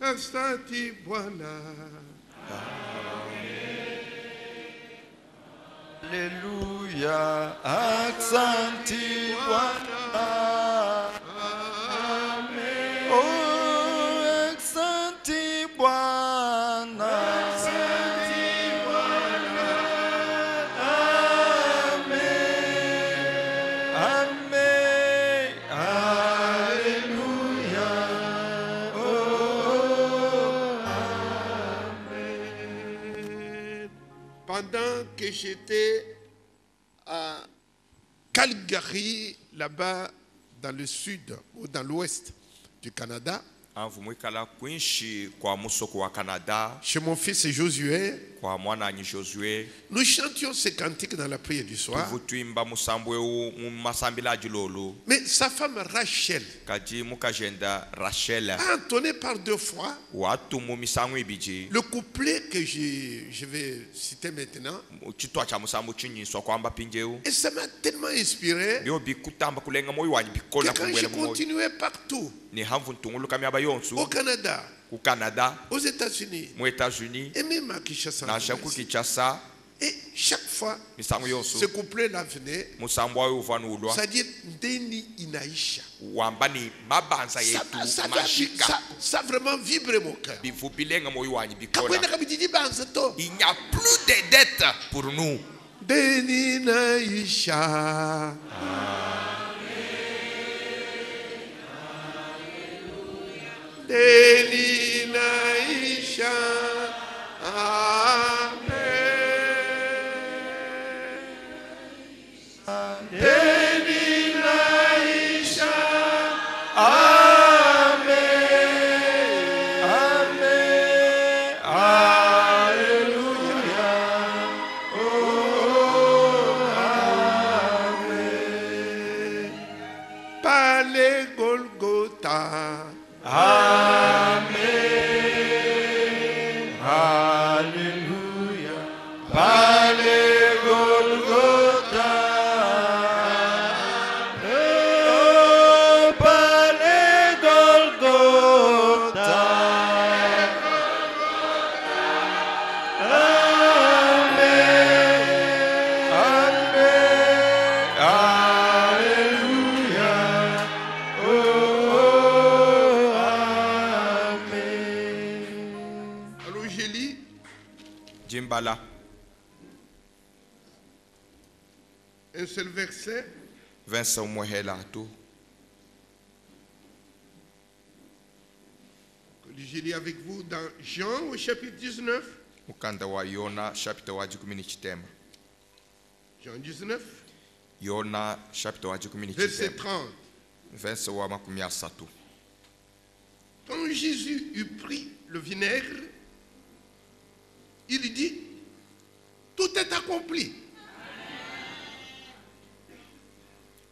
Asante Bwana. Alléluia, asante Bwana. Amen. Oh, asante Bwana. Amen. Alléluia. Oh, Amen. Pendant que j'étais à Calgary, là-bas dans le sud ou dans l'ouest du Canada, Mvumwikala kwinshi kwa musoko wa Canada chez mon fils Josué, kwa mwananyi Josué nous chantions ces cantiques dans la prière du soir. tuvutwimba musambwe mu masambilaji lolo Mais sa femme Rachel kaji mukajenda Rachel a entonné par 2 fois watumu misango ibiji le couplet que je vais citer maintenant. chitwa cha musambu chinyiswa kwamba pinjeu Et ça m'a tellement inspiré bio bikutamba kulenga moyo wanyi que bikona quand je kuwela moyo continuais partout, ni hamvu ntungulu kamyaba yonsu au Canada, ku Canada aux États-Unis, mu États-Unis et même à Kinshasa, na shaku Kinshasa et chaque fois, misango yonsu ce couplet-là venait, musambu wa uvanulwa c'est-à-dire Ndeni Inaisha. wamba ni mabanza yetu mashika Ça a vraiment vibré mon cœur. bifu bilenga moyo wanyi bikona Kakwenda kabididi banza to. il n'y a plus de dettes pour nous. Ndeni Inaisha. Ndeni Inaisha. Amen. Ndeni Inaisha. Amen. Amen. Alléluia. Oh, Amen. Par les Golgotha. Amen. Alléluia. Par les Golgotha. Oh, par les Golgotha. Amen. Amen. Alléluia. Oh, amen. Alors je lis Jimbala. un seul verset. Vincent Mouhela tout. Que je lis avec vous dans Jean au chapitre 19. Mukanda wa Yona chapitre wa 17. Jean 19, Yona chapitre wa 17. verset 30. Verset wa 30. Quand Jésus eut pris le vinaigre, il dit, tout est accompli.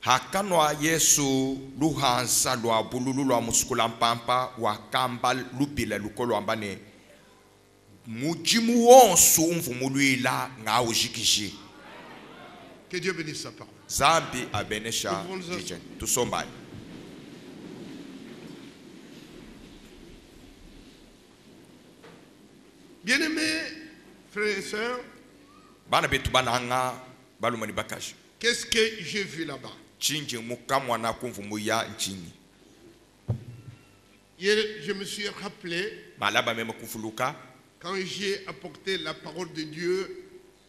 Hakanwa Yesu luhansa lwa bululu lwa musukula mpampa wa kamba lubile lukolo ambane mujimu wonsu mvumulwila nga ujikiji. Que Dieu bénisse sa parole. Zambi abenesha jijen. Tusombai. Bien-aimés, frères et sœurs, Bana betu bananga balumani bakaji. qu'est-ce que j'ai vu là-bas? Chinji mukamwana kumvumuya nchini. Hier, je me suis rappelé Malaba mema kufuluka. quand j'ai apporté la parole de Dieu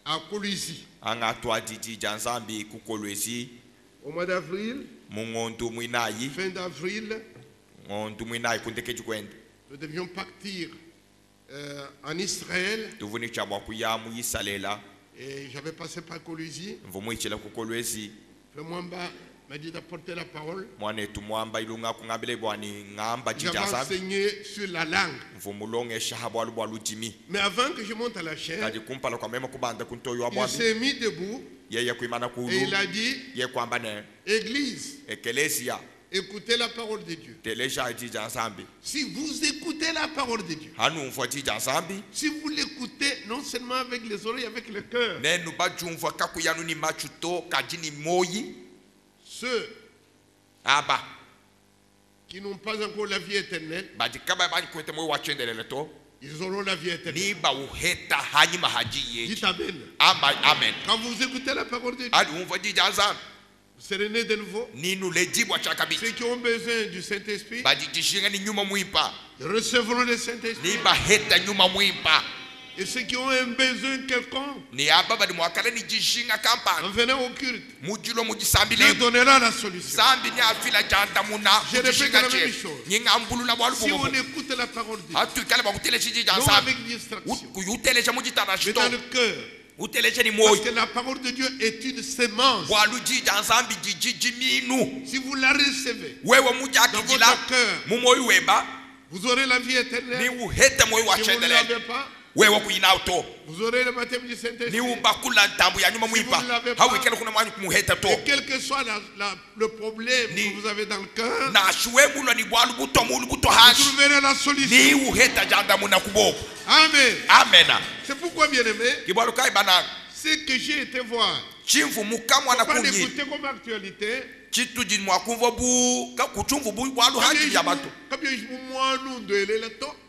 à Colosie. Anga twa didi janzambi kukolwezi. Au mois d'avril, Mungondu mwinayi. fin d'avril, Ngondu mwinayi kundekeji kwenda. nous devions partir en Israël. Tuvuni chabwa kuya muyisalela. Et j'avais passé par Colosie. Mvumuichela kukolwezi. Frère Mwamba m'a dit d'apporter la parole. Mwane tumwamba ilunga kungabile bwani ngamba J'avais jijanzambi. enseigné sur la langue. Mvumulonge shahabu alubu alujimi. Mais avant que je monte à la chaîne, Kaji kumpala kwa mema kubanda kuntoyo wa il bwami. s'est mis debout Yeye kuimana et kulu. il a dit, Ye kwamba ne. Église, Ekelesia. écoutez la parole de Dieu. Teleja jijanzambi. Si vous écoutez la parole de Dieu, Hanu mfwa jijanzambi. si vous l'écoutez non seulement avec les oreilles, avec le cœur, Nenu bajumva kakuyanu ni machuto kajini moyi. ceux Aba. qui n'ont pas encore la vie éternelle, badi kaba bani kwete mo wachendelele to ils auront la vie éternelle. ni ba uheta hanyi mahaji Dites yeji Amen. amen Quand vous écoutez la parole de Dieu, ali umva jija nzambi vous serez nés de nouveau. ninu lejibwa chakabiti Ceux qui ont besoin du Saint-Esprit, badi jishinga ni nyuma mwimpa ils recevront le Saint-Esprit. ni ba heta nyuma mwimpa Et ceux qui ont un besoin quelconque, ni aba badi mwakale ni jishinga kampa en venant au culte, mujilo Dieu mujisambile donnera la solution. sambi ni afila janta muna Je répète mujishinga la même che chose. nyinga mbulula bwalu Si on bobo écoute la parole de Dieu, hatu kale bakutele chijija non nzambi avec distraction, kuyutelecha mujitana mais shito dans le cœur, uteleche ni parce moyo que la parole de Dieu est une sémence. bwalu jija nzambi jijiji minu Si vous la recevez wewe mujakijila dans votre cœur, mumoyo weba vous aurez la vie ni éternelle. uhete moyo Si vous ne wachendelele l'avez pas, wewe kuyinawo to vous aurez le baptême du ni Saint-Esprit. ubakula ntambu ya nyuma mwimpa vous ne l'avez pas, hawikele kuna mwanyu kumuheta to Et quel que soit le problème Ni- que vous avez dans le cœur, na shuwe mulo ni bwalu buto mulu buto vous hashi trouverez la solution. ni uheta janda muna kuboko Amen. amena C'est pourquoi, bien-aimé, kibwalu kai bana ce que j'ai été voir, chimfu mukamwa na pas kunyi l'écouter comme actualité, chitu jini mwakumva bu ka kuchumvu bu bwalu haji ya batu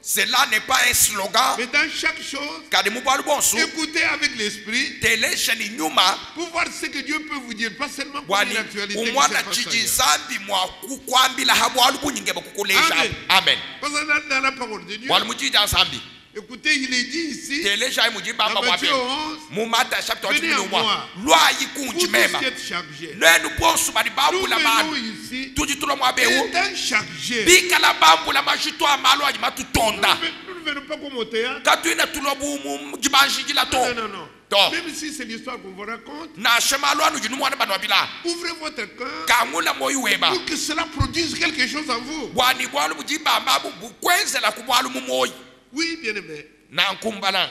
cela n'est pas un slogan mais dans chaque chose, kadi mu bwalu bonsu écoutez avec l'esprit telesha ni nyuma pour voir ce que Dieu peut vous dire, pas seulement comme bwani une actualité. qui se umwana passe chiji ailleurs. zambi mwa kukwambila ha bwalu bunyinge bakukulesha Amen. amen Parce que dans la parole de Dieu, bwalu mujija zambi écoutez, il est dit ici, telesha mujibamba dans mwa Matthieu 11, mu mata chapter Venez à 11 moi. lwa vous yikunji tous mema qui êtes chargés, nenu bonsu bali nous bambula venons manu ici, tujitulo mwa bewu étant chargés. bikala bambula mashito amalo anyima tutonda Nous ne venons pas comme au théâtre. katuina tulo bu jibanjijila to Non, non, non. to Même si c'est l'histoire qu'on vous raconte, na shemalo anu jinu mwana banu wabila ouvrez votre cœur kangula moyo weba pour que cela produise quelque chose en vous. bwani bwalu bujibamba bukwenzela ku bwalu mu moyo Oui, bien-aimé, na nkumbala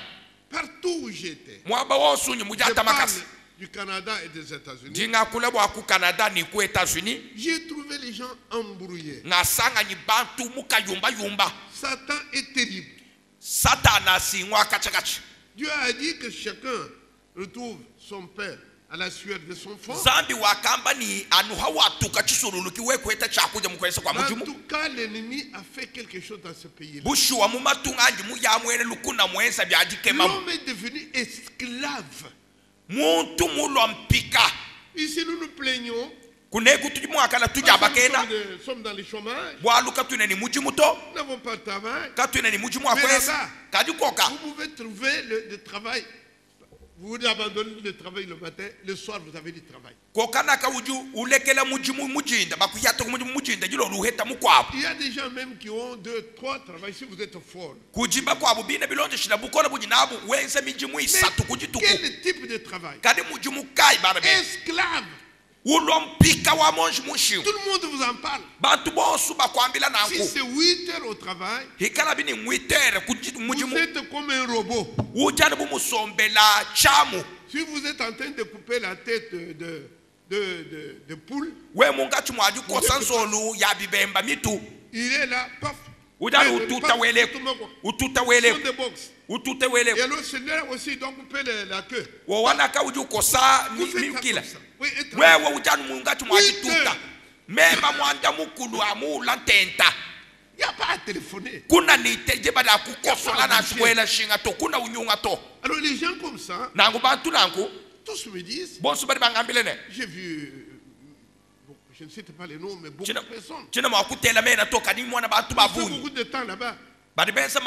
partout où j'étais, mwaba wosunyi je parle mujatamakasi du Canada et des États-Unis, ndingakule bwa ku Canada ni ku États-Unis j'ai trouvé les gens embrouillés. ngasanga nyi bantu mukayumba yumba Satan est terrible. satana singwa kachakachi Dieu a dit que chacun retrouve son père à la sueur de son front. zambi wakamba ni anu hawatuka chisululuki wekweta chakuja mukwesa kwa En mujimu tout cas, l'ennemi a fait quelque chose dans ce pays-là. bushuwa mu matunganji muyamwene lukuna mwensa byajikema L'homme est devenu esclave. muntu mulo mpika Ici, nous nous plaignons. kuneku tuji mwakala Parce tujaba que kena nous sommes dans le chômage. bwalu katwine ni mujimu to Nous n'avons pas de travail. katwine ni mujimu Mais akwesa là-bas, kadikoka vous pouvez trouver le travail. Vous abandonnez le travail le matin, le soir, vous avez du travail. kokanaka uju ulekela mujimu mujinda bakuyata ku mujimu mujinda jilo luheta mukwabo Il y a des gens même qui ont 2, 3 travails si vous êtes fort. kujimba kwabo bine bilonje shila bukola bujinabu wense mijimu isatu kujituku Quel type de travail? kadi mujimu kai bana be Esclave. ulo mpika wa monji mushiu Tout le monde vous en parle. bantu bonsu bakwambila Si nanku c'est 8 heures au travail, hikala bini mwitere kujitu vous mujimu êtes comme un robot. ujana bumusombela chamu Si vous êtes en train de couper la tête de poule, we mungachi mwaju kosa nsolu ya bibemba mitu il est là, paf. ujana Mais ututa paf, wele tout le monde, quoi. ututa Ils wele sont des box. utute Et wele alors celui-là aussi, il doit couper la queue. wowanaka uju kosa Vous faites ça mimkila comme ça. Oui, et travaillez. wewe ujana mungachi mwaji tuta Wite. mema mwanja mukulu amula ntenta Il n'y a pas à téléphoner. kuna niteje bada kukosola na shwela shinga to kuna unyunga to Alors les gens comme ça, nangu bantu nangu tous me disent, bonsu bali bangambile ne j'ai vu, bon, je ne cite pas les noms, mais beaucoup China- de personnes. china mwakutela mena to kadi mwana bantu Ils passent bavunyi beaucoup de temps là-bas. bali bensa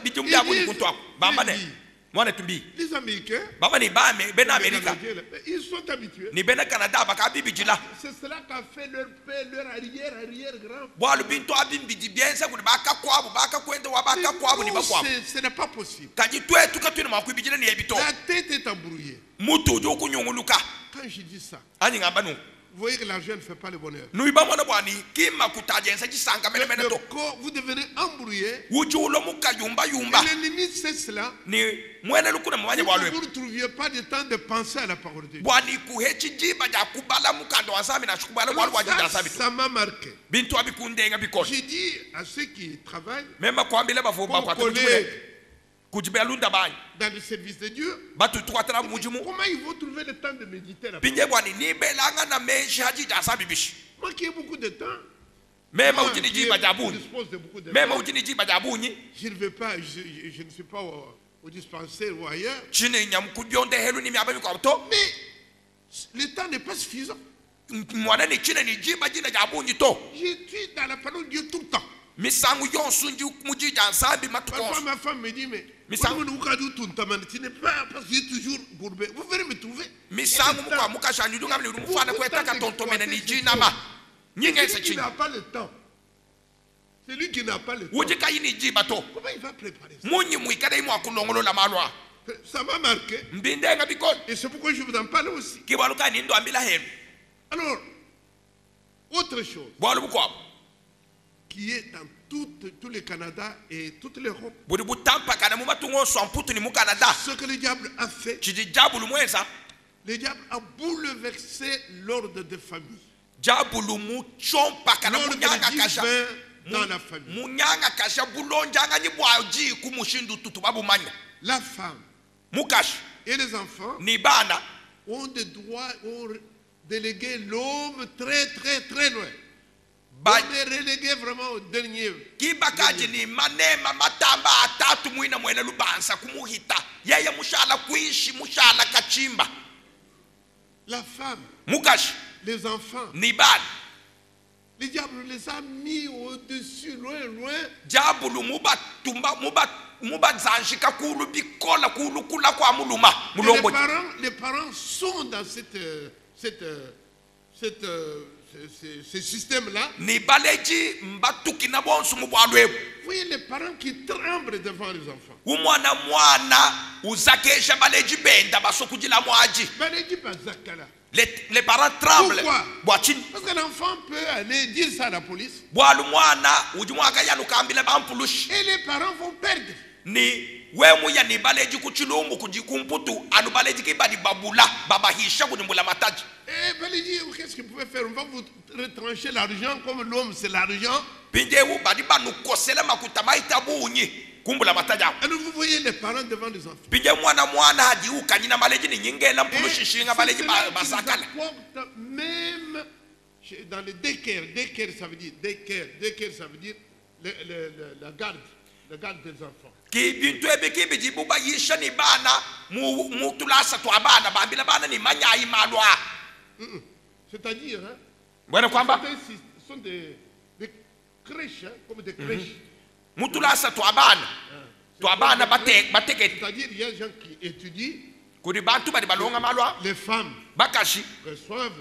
bijum Ils bya buni disent- kuntu bamba ne ils disent- mwana tumbi Les Américains, baba ni bame bena les Amerika Canadiens, là, ils sont habitués. ni bena Canada bakabibijila C'est cela qu'a fait leur père, leur arrière-grand. bwalu bintu abimbiji byensa kuti bakakwabo bakakwenda wa bakakwabo ni Non, bakwabo ce n'est pas possible. kadi twetu katwina makwibijila ni ebito La tête est embrouillée. mutu uju okunyunguluka Quand je dis ça, ani ngamba nu vous voyez que l'argent ne fait pas le bonheur. nuiba mwana bwani kima kutajensa chisanga mele mele Le to corps, vous devenez embrouillé. uju ulo mukayumba yumba Et l'ennemi sait cela. ni mwene lukuna mwanya bwalu Vous ne trouviez pas de temps de penser à la parole de Dieu. bwani kuhechi jiba ja kubala mukando wasami na shukubala bwalu Alors wajija ça, sabi ça m'a marqué. bintu abikundenga bikoni J'ai dit à ceux qui travaillent, mema kwambile bavumba comme kwa collègues kujibela lunda banyi dans le service de Dieu, batu tukwatara mujimu comment ils vont trouver le temps de méditer la parole? pinje bwani nibelanga na menshi hajija sabi bishi Moi qui ai beaucoup de temps, mema Moi, ujini qui jiba jabuni dispose de beaucoup mema d'efforts, ujini jiba jabuni je ne vais pas, je ne suis pas au dispensaire ou ailleurs. chine nyam kudionde helu ni miaba kwa to Mais le temps n'est pas suffisant. mwana ni chine ni jiba jina jabuni to Je suis dans la parole de Dieu tout le temps. misangu yonsunji mujija nsambi Parfois matukonso ma femme me dit, mais Misangu. tu n'es pas parce que j'ai toujours courbé. Vous verrez me trouver. misangu mukwa mukashanyu dunga mli mufana kwetaka tontomene ni jina ma nyinga C'est ese lui qui chini n'a pas le temps. C'est lui qui n'a pas le temps. ujika yini jiba to Comment il va préparer ça? munyi muikada imu akulongolola malwa Ça m'a marqué. mbindenga bikoni Et c'est pourquoi je vous en parle aussi. kibaluka ni ndo ambila helu Alors, autre chose bwalu bukwabo qui est dans tout le Canada et toute l'Europe, budi butampa kana mubatungo swamputu ni mukanada ce que le diable a fait, chiji jabulu mwenza le diable a bouleversé l'ordre de famille. jabulu muchompa kana L'ordre munyanga kasha divin dans la famille. munyanga kasha bulonjanga ni bwaji kumushindu tutu babumanya La femme mukashi et les enfants ni bana ont des droits, ont délégué l'homme très très très loin. ba On est relégué vraiment au dernier. kibakaji ni manema matamba atatu mwina mwene lubansa kumuhita yeye mushala kuishi mushala kachimba La femme, mukashi les enfants, ni bana le diable les a mis au-dessus, loin, loin. jabulu muba zanshika kulu bikola kulu kula kwa muluma Et mulongo les parents sont dans ce système-là. ni baleji mbatuki na bonsu mubwalwebu Vous voyez les parents qui tremblent devant les enfants. umwana uzakesha baleji benda basokujila mwaji Ben, ne dis pas Zakala. les parents tremblent Pourquoi? bwachini Parce que l'enfant peut aller dire ça à la police. bwalu mwana ujimwaka yanukambile bampulushi Et les parents vont perdre. ni wemuya ni baleji kuchilumbu kujikumputu anu baleji kibadi babula babahisha kudimbula mataji Et ben, il dit, qu'est-ce qu'il pouvait faire? On va vous retrancher l'argent comme l'homme, c'est l'argent. pinjewu badi banukosele makuta maitabuunyi kumbula mataji ako Alors vous voyez les parents devant les enfants. pinje mwana hajiuka nyina baleji ni nyingela Et mpulushishinga c'est baleji cela qui nous basakala apporte même dans le daycare. Daycare, ça veut dire daycare, ça veut dire la garde des enfants. kibintu ebi kibiji buba yisha ni bana mutulasa twa bana bambila bana ni manyayi malwa C'est-à-dire, hein, bwana kwamba ce sont des crèches, hein, comme des crèches. mutulasa twa bana bateketi C'est-à-dire, il y a des gens qui étudient, kudi bantu badi balonga malwa les femmes bakashi reçoivent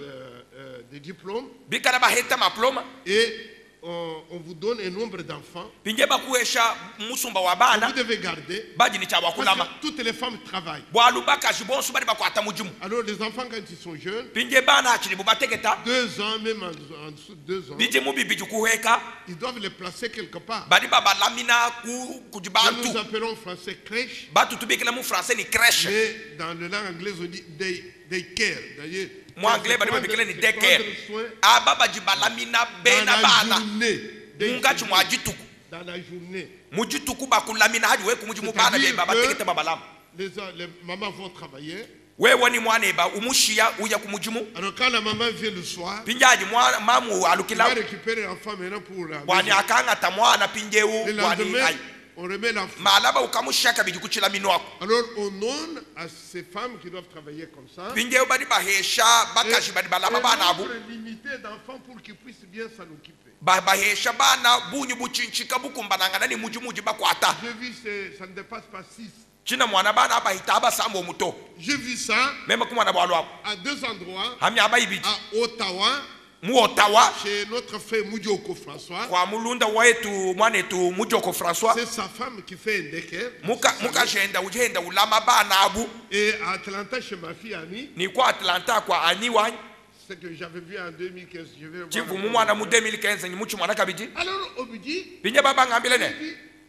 des diplômes bikala baheta maploma et on vous donne un nombre d'enfants. pinje bakuesha musumba wa bana Vous devez garder. baji ni chawa Parce kulama que toutes les femmes travaillent. bwalu bakashi bonsu badi bakwata mujimu Alors les enfants, quand ils sont jeunes, pinje bana achili bubateketa 2 ans, même en dessous de 2 ans, bije mubibiji kuheka ils doivent les placer quelque part. badi babalamina Que kujibantu nous appelons en français crèche, batu tubikila mu français ni crèche mais dans le langue anglaise on dit daycare. D'ailleurs, mu anglais badi babikile ni daycare prendre soin aba bajibalamina bena dans la bana journée. mungachi mwajituku Dans la journée. mujituku bakulamina haji weku mujimu bana be baba tekete babalama Les mamans vont travailler. wewe ni mwana eba umushiya uya kumujimu Alors quand la maman vient le soir, pinjaji mwana mamu elle va alukila récupérer l'enfant maintenant pour la bwani maison. akanga tamwana pinjeu Le bwani lendemain, ai on remet l'enfant. malaba ukamushaka biji kuchila minwako Alors on donne à ces femmes qui doivent travailler comme ça pinjeu badi bahesha bakashi badi balama bana un abu nombre limité d'enfants pour qu'ils puissent bien s'en occuper. bahesha bana bunyu buchinchika bukumbanangana ni muji bakwata J'ai vu, ça ne dépasse pas 6. china mwana bana abahita abasambo omuto J'ai vu ça mema kumwana bwalu ako à 2 endroits, hamya abayibiji à Ottawa, mu Ottawa chez notre frère Moudjoko François. kwa mulunda wetu mwanetu mujoko François C'est sa femme qui fait un daycare. muka jenda ujenda ulama bana abu Et à Atlanta, chez ma fille Annie, ni kwa Atlanta kwa aniwa ce que j'avais vu en 2015, je vais chivu voir. mumwana mu 2015 ni muchi mwana kabiji Alors, on me dit, pinje baba ngambile ne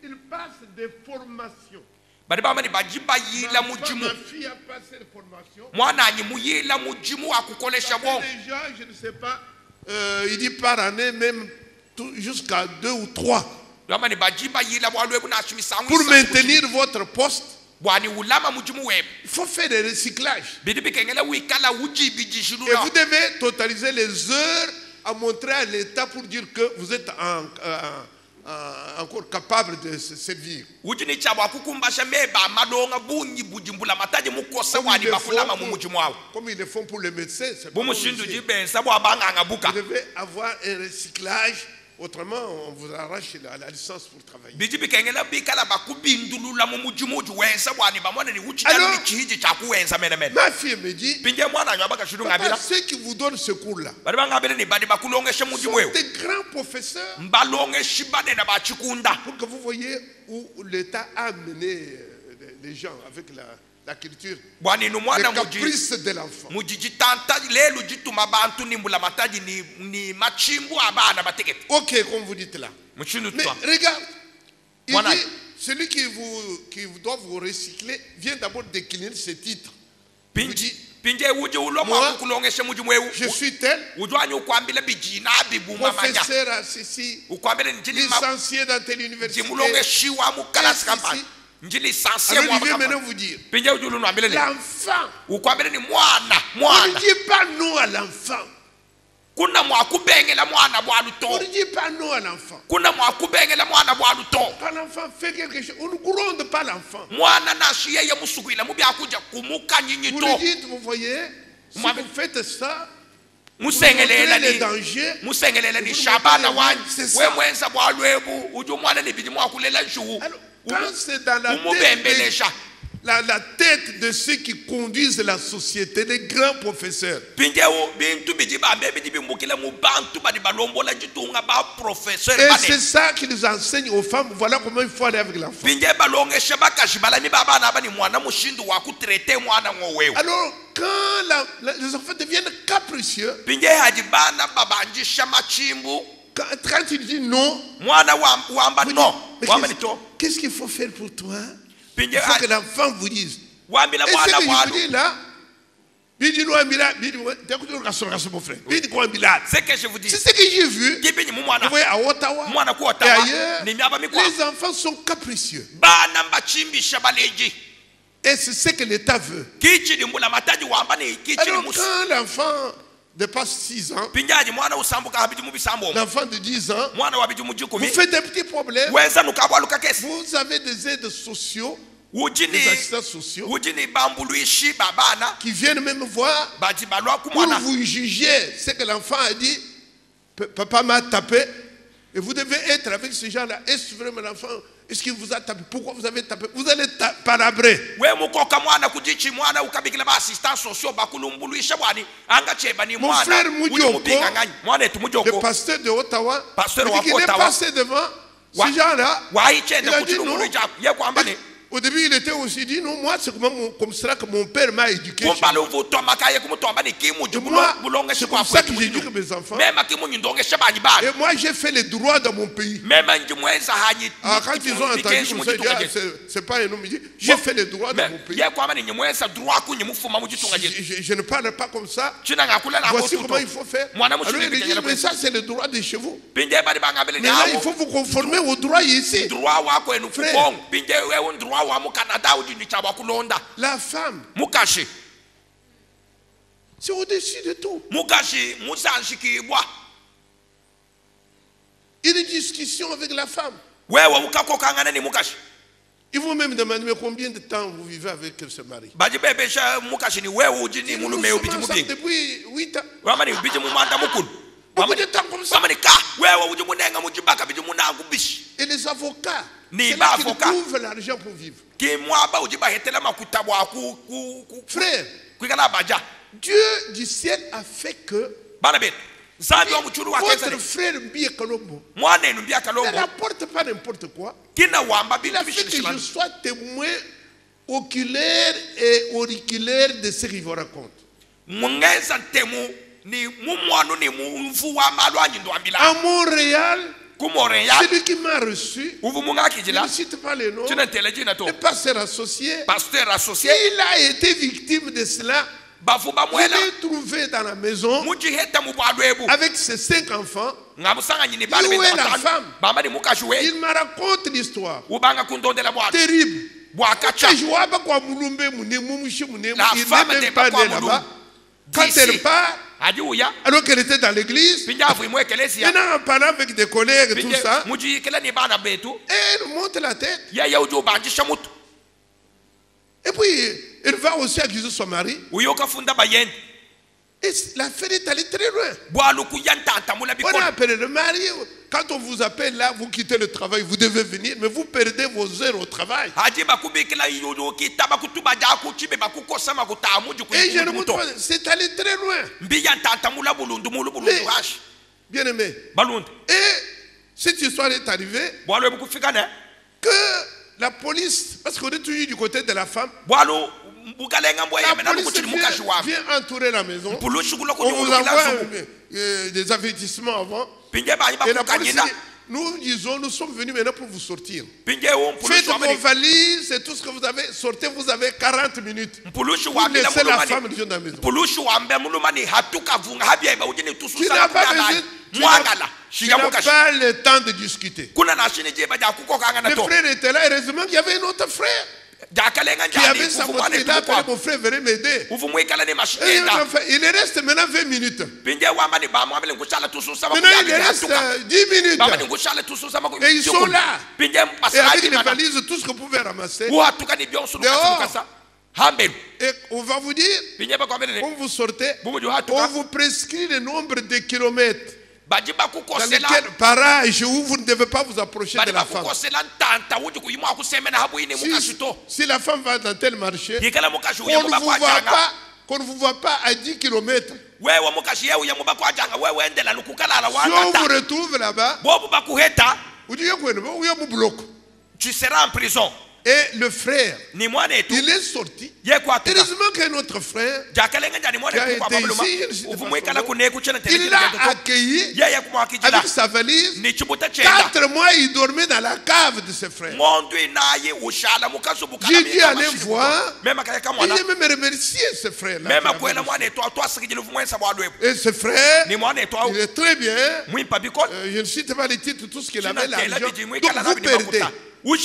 il passe des formations. badi baba ni bajiba yila mujimu Ma fille a passé des formations. mwana anyi muyila mujimu akukolesha bon Déjà, je ne sais pas, il dit par année, même jusqu'à 2 ou 3. baba ni bajiba yila bwalwebu na shimisangu Pour maintenir votre poste, bwani ulama mujimu web il faut faire des recyclages. bidi bikengela wikala ujibi jishulu Et vous devez totaliser les heures à montrer à l'État pour dire que vous êtes encore capable de se servir. ujini chabo akukumbasha meba malonga bunyi bujimbula mataji mukosa wani bakulama mumuji mwawo Comme ils le font pour les médecins, c'est pas bumushindu comme ici. jibensa bwabanganga buka Vous devez avoir un recyclage, autrement on vous arrache la licence pour travailler. biji bikengela bikala bakubindulula mumuji muji wensa wani bamwana ni uchitano Alors, ni chihiji chakuwensa menemene Ma fille me dit, pinje mwana nyo abaka shidunga papa, bila ceux qui vous donnent ce cours-là bali bangabele ni badi bakulongeshe muji sont mwewo des grands professeurs mbalongeshi bade na bachikunda pour que vous voyez où l'État a amené les gens avec la culture, bwani no les mwana caprices de l'enfant. mujijitanta lelu jituma bantu nimbula mataji ni machimbu abana batekete Ok, comme vous dites là. mushindu Mais twa regarde, il Voilà. dit, celui qui doit vous recycler vient d'abord décliner ce titre. Il vous dit, pinje uji ulo Moi, mwa kulongeshe muji mwewu je suis tel, ujwani ukwambile bijina bibuma manya professeur à ceci, ukwambile njili licencié dans telle université. jimulongeshiwa mukalasi Ici. kampani njili licencié Alors mwa il vient maintenant kampani vous dire, pinje uji ulo nwambile le l'enfant, ukwambile ni on ne mwana dit pas non à l'enfant. kuna mwakubengela mwana bwa On ne luto dit pas non à l'enfant. kuna mwakubengela mwana bwa luto Quand l'enfant fait quelque chose, on ne gronde pas l'enfant. mwana nashi yeye musukwila mubyakuja kumuka Vous lui nyinyito dites, vous voyez, si Moi, vous faites ça, musengelela les ni dangers. musengelela ni Vous shabana montrez wani c'est ça. we mwenza bwa lwebu uju mwana ni bidi mwakulela nshuwu Alors, quand c'est dans la tête, umubembelesha la tête de ceux qui conduisent la société, les grands professeurs, pinjewu bintu biji bambe biji bimbukile mu bantu badi balombola jitunga ba professeur et bane c'est ça qu'ils enseignent aux femmes. Voilà comment il faut aller avec l'enfant. pinje balongeshe bakashi balami babana abani mwana mushindu wa kutrete mwana ngowewe Alors, quand les enfants deviennent capricieux, pinje haji bana babanjisha machimbu quand il dit non, mwana wamba vous no dites, mais wamba ni to qu'est-ce qu'il faut faire pour toi? pinje Il faut que l'enfant vous dise. wambila Et ce mwana que je vous bwalu dis là, Bidi no ambila, bidi mon frère. Bidi ko ambila. c'est que je vous dis C'est ce que j'ai vu. kibinyi mu Vous mwana voyez à Ottawa mwana ku et Ottawa ailleurs, ni myaba mikwa les enfants sont capricieux. bana mbachimbisha baleji Et c'est ce que l'État veut. kichili mbula mataji wamba ni kichili Alors musu quand l'enfant dépasse 6 ans, pinjaji mwana usambuka habiji mubisambo l'enfant de 10 ans, mwana wabiji vous mujikumi faites des petits problèmes. wenza nukabwaluka kesi Vous avez des aides sociaux, des ujini assistants sociaux, ujini bambuluishi babana qui viennent même voir baji balwa pour kumwana vous juger ce que l'enfant a dit. Papa m'a tapé. Et vous devez être avec ce genre-là. Est-ce vraiment l'enfant? Est-ce qu'il vous a tapé? Pourquoi vous avez tapé? Vous allez palabrer. we mukoka mwana kujichi mwana ukabikila ba assistant social bakulumbuluisha bwani anga cheba ni Mon mwana frère uli Mujoko, mubinga ngani mwana etu le mujoko pasteur de Ottawa, Pasteur il dit wa qu'il est Ottawa. passé devant Wa- ce genre-là. Il waichenda a dit non. kutilumulu jabu ye kwamba ni Au début, il était aussi dit non, moi, c'est comme cela que mon père m'a éduqué. kumbala uvutomba kaye kumutomba ni kimuji Et moi, bulongesha c'est kwa comme ça que kwetu j'ai éduqué mujidu mes enfants. mema kimunyi ndongesha banyi bana Et moi, j'ai fait les droits dans mon pays. mema njimweza hanyi Ah, quand ils ont entendu comme ça, ils disent, ah, c'est pas un homme. Il dit, j'ai fait les droits dans mon pays. ye kwamba ni nyimweza droit kunyi mufuma mujitunga jetu Je ne parle pas comme ça. china ngakula na Voici kotuto comment il faut faire. Mwana Alors mushini il dit, bikanyala mais kwetu. ça c'est le droit de chez vous. pinje bali bangabele ni Mais là, il abo faut vous conformer au droit ici. droit wako enu Frère. kukong pinje wewe droit wa mu Canada ujini chaba kulonda La femme, mukashi c'est au-dessus de tout. mukashi musanshikibwa Une discussion avec la femme. wewe ukakokangana ni mukashi Ils vont même demander, mais combien de temps vous vivez avec ce mari? bajibebesha mukashi ni wewe ujini Nous mulume sommes ubiji ensemble mubingi depuis 8 ans. wamani ubiji mumanda mukulu Beaucoup de temps comme ça. wamani ka wewe uji munenga mujibaka biji munangu bishi Et les avocats, Ni c'est là qu'ils avocats. trouvent l'argent pour vivre. kimwaba ujiba hetela makuta bwa ku Frère, kwikala baja Dieu du ciel a fait que bana betu zambi wa muchuru wa votre kenzani frère Mbie Kalombo mwana enu ne byakalongo rapporte pas n'importe quoi. kina wamba Il a bintu fait que je bishishimana sois témoin oculaire et auriculaire de ce qu'il vous raconte. mungeza ntemu ni mumwanu ni mumvu wa malwanyi ndo ambila À Montréal, kumoreya celui qui m'a reçu, uvu mungaki je jila ne cite pas les noms, china tele jina to le pasteur associé, pasteur associé il a été victime de cela. bafu Je bamwela l'ai trouvé dans la maison muji heta mubwadwebu avec ses 5 enfants. ngamusanga nyini Où est la bale femme? bamba ni mukashi we Il me raconte l'histoire. ubanga kundondela bwana Terrible. bwakacha Je vois pas quoi Moulumbe, Mouné, Moumouchi, Mouné, La il femme n'est n'est même pas pas quoi né là-bas. Moulou. Quand D'ici. elle part, alors qu'elle était dans l'église. Maintenant, en parlant avec des collègues, tout ça, elle monte la tête. Et puis, elle va aussi accuser son mari. Et l'affaire est allée très loin. On a appelé le mari. Quand on vous appelle là, vous quittez le travail, vous devez venir, mais vous perdez vos heures au travail. Et je ne vous dis pas, c'est allé très loin. Bien aimé. Et cette histoire est arrivée que la police, parce qu'on est toujours du côté de la femme, la police vient entourer la maison. On vous envoie des avertissements avant. Et la police dit, nous sommes venus maintenant pour vous sortir. Faites vos valises et tout ce que vous avez. Sortez, vous avez 40 minutes. Pour laisser la femme dans la maison. Tu n'as pas besoin. Tu n'as pas le temps de discuter. Le frère était là, heureusement qu'il y avait un autre frère qui avait sa voiture. Il a appelé mon frère, venez m'aider. Il reste maintenant 20 minutes. Maintenant il reste 10 minutes. Et ils sont là. Et avec les valises, tout ce que vous pouvez ramasser. Dehors. Et on va vous dire, quand vous sortez, on vous prescrit le nombre de kilomètres dans lesquels, par âge, où vous ne devez pas vous approcher de la femme. Si la femme va dans tel marché, qu'on ne vous voit pas à 10 km. Si on vous retrouve là-bas, tu seras en prison. Et le frère, il est sorti. Heureusement qu'un autre frère qui a été ici, il l'a accueilli avec sa valise. 4 mois, il dormait dans la cave de ses frères. J'ai dû aller voir. Et j'ai même remercié ce frère-là. Et ce frère, il est très bien. Je ne cite pas les titres, tout ce qu'il avait, l'argent. Donc vous perdez vos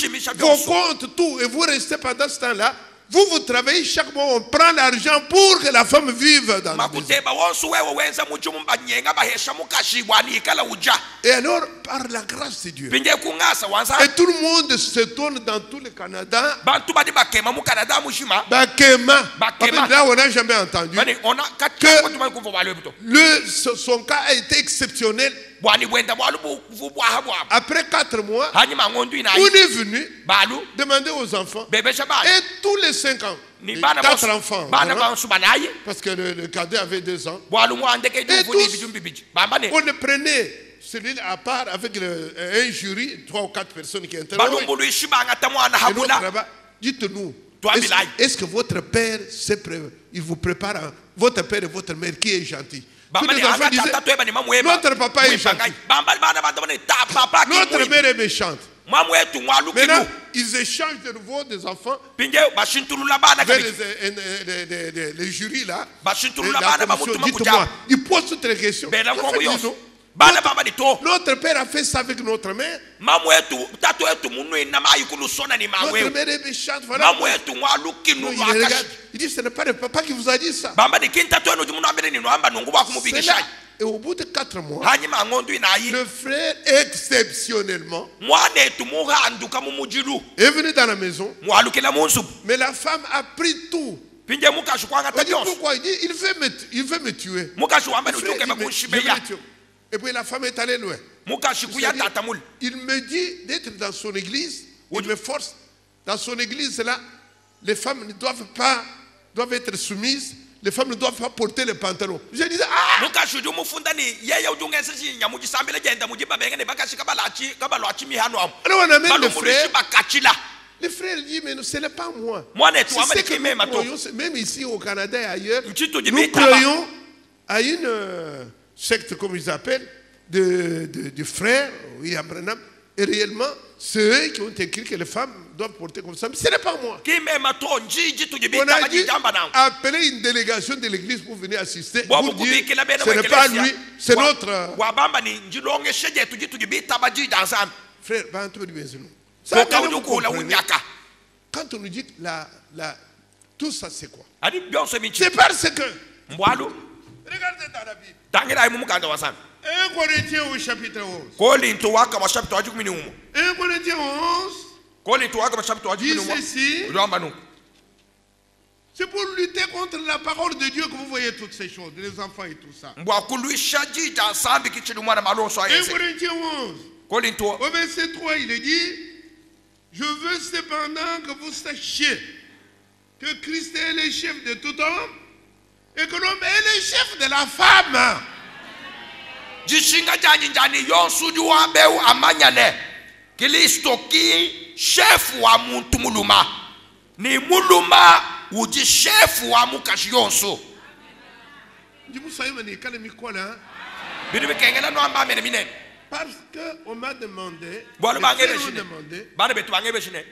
comptes, tout, et vous restez pendant ce temps-là. Vous travaillez chaque mois, on prend l'argent pour que la femme vive dans la maison. Et alors, par la grâce de Dieu, et tout le monde se tourne dans tout le Canada. Bakema. Là, on n'a jamais entendu que son cas a été exceptionnel. Après 4 mois, on est venu demander aux enfants. Et tous les 5 ans, 4 enfants, parce que le cadet avait 2 ans. Et tous, on le prenait celui-là à part avec un jury, 3 ou 4 personnes qui interviennent. Dites-nous, est-ce que votre père, il vous prépare, votre père et votre mère, qui est gentil? Tous les enfants disaient, notre papa est gentil. Notre mère est méchante. Maintenant, ils échangent de nouveau des enfants vers les jurys là. Dites-moi, ils posent toutes les questions. Notre père a fait ça avec notre mère. Notre mère est méchante. Voilà. Il regarde. Il dit, ce n'est pas le papa qui vous a dit ça. Et au bout de 4 mois, le frère exceptionnellement est venu dans la maison. Mais la femme a pris tout. On dit pourquoi? Il dit, il veut me tuer. Et puis la femme est allée loin. Il me dit d'être dans son église. Il me force. Dans son église là, les femmes ne doivent être soumises. Les femmes ne doivent pas porter les pantalons. Je disais, ah! Alors on amène le frère. Le frère dit, mais ce n'est pas moi. C'est que nous croyons, même ici au Canada et ailleurs, nous croyons à une secte, comme ils appellent, de frères, William Branham. Et réellement, c'est eux qui ont écrit que les femmes doivent porter comme ça. Mais ce n'est pas moi. On a dû appeler une délégation de l'église pour venir assister. Pour dire, ce n'est pas lui, c'est notre... Frère, ça, quand on nous dit tout ça, c'est quoi? C'est parce que Regardez dans la Bible. 1 Corinthiens au chapitre 11. 1 Corinthiens 11. Dit ceci. C'est pour lutter contre la parole de Dieu que vous voyez toutes ces choses, les enfants et tout ça. 1 Corinthiens 11. Au verset 3, il est dit: je veux cependant que vous sachiez que Christ est le chef de tout homme et que l'homme est le chef de la femme. Kristo ki chef wa muntu muluma ni muluma uji chef wa mukashi yonso. Parce qu'on m'a demandé,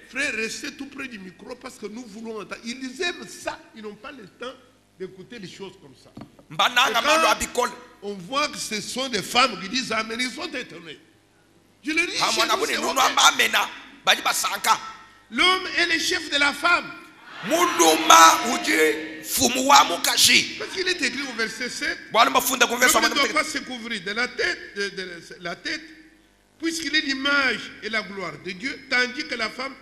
frère, restez tout près du micro parce que nous voulons entendre. Ils aiment ça, ils n'ont pas le temps d'écouter les choses comme ça. On voit que ce sont des femmes qui disent amen, ils sont étonnés. Je le dis, l'homme est le chef de la femme. Parce qu'il est écrit au verset 7, l'homme ne doit pas se couvrir de la tête, puisqu'il est l'image et la gloire de Dieu, tandis que la femme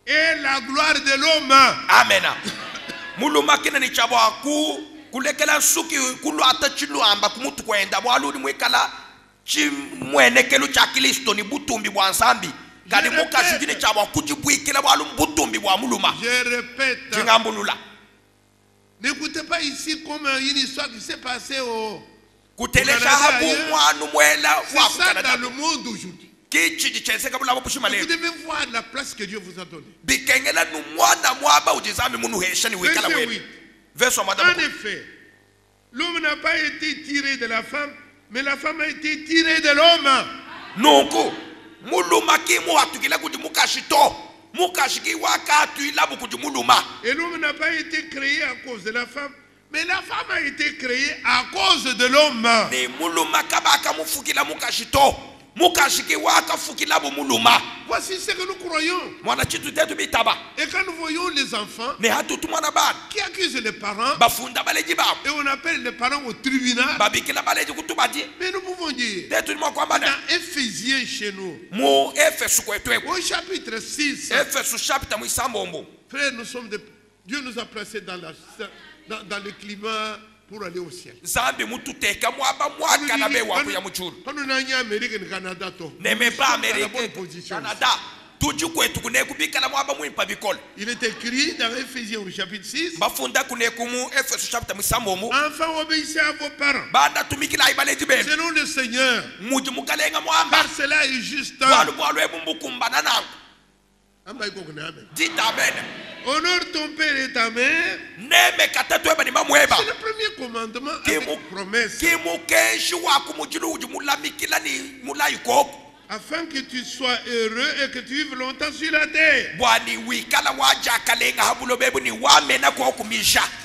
est la gloire de l'homme. Amen. Muluma kina ni chabwa kulekela suki kulu atachilu amba kumutu kwenda bwalu ni mwekala chimwenekelu cha Kristo ni butumbi bwa nsambi kadi mukashi jini chabwa kujibwikila bwalu butumbi bwa muluma. Je répète. Jingambulula. N'écoutez pas ici comme une histoire qui s'est passée au Canada. C'est ça dans le monde aujourd'hui. Vous devez voir la place que Dieu vous a donnée. Verset 8. En effet, l'homme n'a pas été tiré de la femme, mais la femme a été tirée de l'homme. Et l'homme n'a pas été créé à cause de la femme, mais la femme a été créée à cause de l'homme. Voici ce que nous croyons. Et quand nous voyons les enfants qui accusent les parents, et on appelle les parents au tribunal, mais nous pouvons dire dans Éphésiens chez nous, au chapitre 6, frère, nous sommes Dieu nous a placés dans le climat pour aller au ciel. Il est écrit dans Éphésiens au chapitre 6, enfin obéissez à vos parents selon le Seigneur, car cela est juste. Dites amen. Honore ton père et ta mère. C'est le premier commandement avec promesse. Afin que tu sois heureux et que tu vives longtemps sur la terre.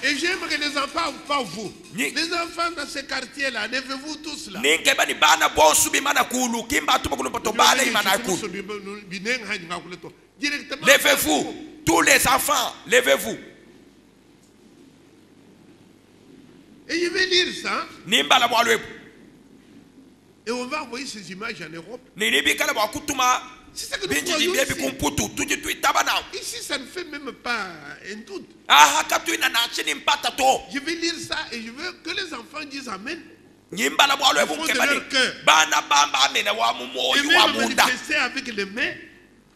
Et j'aime que les enfants, pas vous, les enfants dans ce quartier-là, levez-vous tous là. Levez-vous, tous les enfants, levez-vous. Et je vais lire ça. Et on va envoyer ces images en Europe. C'est ce que nous voyons ici. Ici, ça ne fait même pas un doute. Je vais lire ça et je veux que les enfants disent amen. Ils font de leur cœur. Et même manifester avec les mains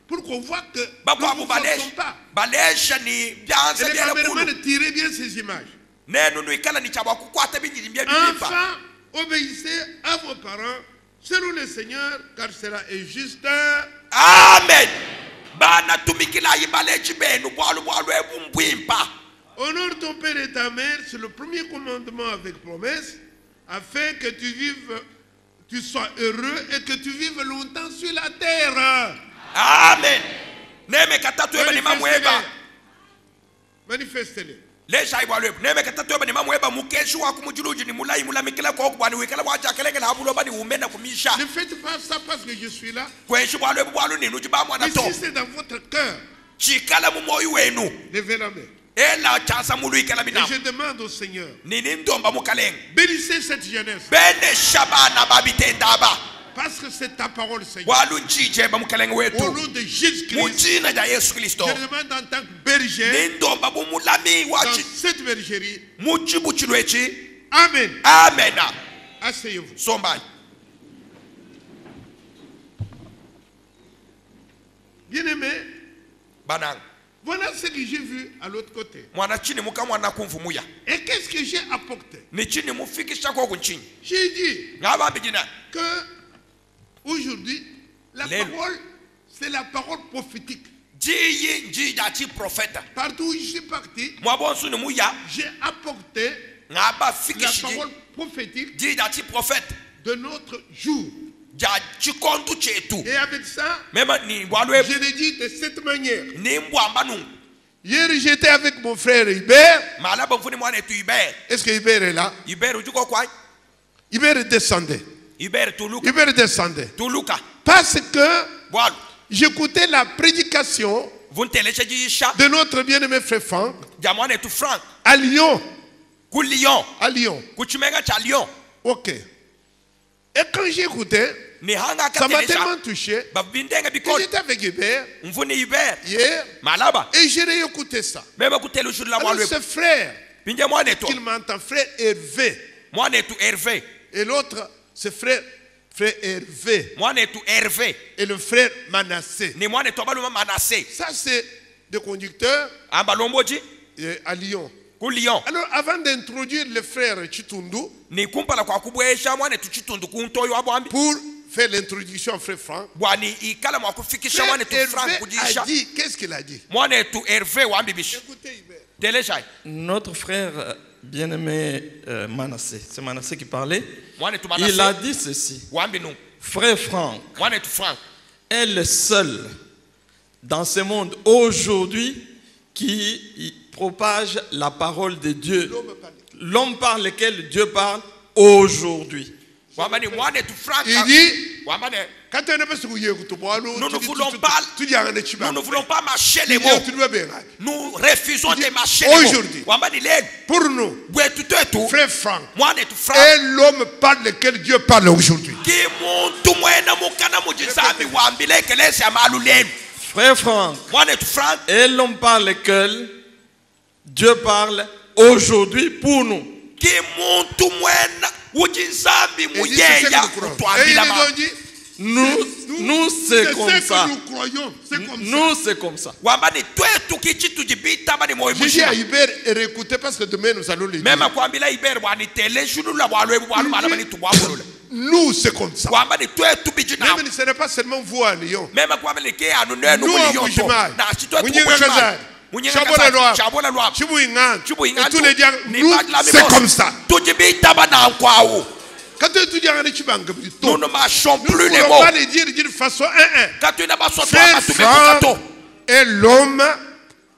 pour qu'on voit que nous ne nous forçons pas. Et les caméramans tirez bien ces images. Enfin, obéissez à vos parents selon le Seigneur, car cela est juste. Amen. Honore ton père et ta mère, c'est le premier commandement avec promesse, afin que tu sois heureux et que tu vives longtemps sur la terre. Amen. Manifestez-les. Le ne faites pas ça parce que je suis là. Mais si c'est dans votre cœur, levez la main. Et je demande au Seigneur, bénissez cette jeunesse. Parce que c'est ta parole, Seigneur. Au nom de Jésus-Christ, je demande en tant que berger, dans cette bergerie. Amen. Amen. Asseyez-vous. Bien-aimé, voilà ce que j'ai vu à l'autre côté. Et qu'est-ce que j'ai apporté? J'ai dit que aujourd'hui, la parole, c'est la parole prophétique. Partout où je suis parti, j'ai apporté la parole prophétique de notre jour. Et avec ça, je l'ai dit de cette manière. Hier, j'étais avec mon frère Hubert. Est-ce que Hubert est là? Hubert descendait. Hubert descendait. Parce que j'écoutais la prédication de notre bien-aimé frère Franck à Lyon. À Lyon. Ok. Et quand j'écoutais, ça m'a tellement touché que j'étais avec Hubert hier et j'ai réécouté ça. Alors ce frère qu'il m'entend, frère Hervé, et l'autre c'est frère Hervé, et le frère Manassé. Ça c'est des conducteurs à Lyon. Alors avant d'introduire le frère Chitundu pour faire l'introduction à frère Franck, frère Hervé a dit, qu'est-ce qu'il a dit? Écoutez Hubert. Notre frère bien-aimé Manassé, c'est Manassé qui parlait, il a dit ceci: frère Franck est le seul dans ce monde aujourd'hui qui propage la parole de Dieu, l'homme par lequel Dieu parle aujourd'hui. Il dit, nous ne voulons pas mâcher les mots. Nous refusons de mâcher les mots. Aujourd'hui, pour nous, frère Franck est l'homme par lequel Dieu parle aujourd'hui. Frère Franck est l'homme par lequel Dieu parle aujourd'hui pour nous. Nous c'est comme ça. Nous c'est comme ça. Je dis à Hubert et réécouter parce que demain nous allons le dire. Nous c'est comme ça. Même ce n'est pas seulement vous à Lyon. Nous en Bougimaï, et tous les diables, nous c'est comme ça. Quand tu dis nous ne mâchons plus les mots. mots. Pas les dire de façon 1-1. Frère Franck est l'homme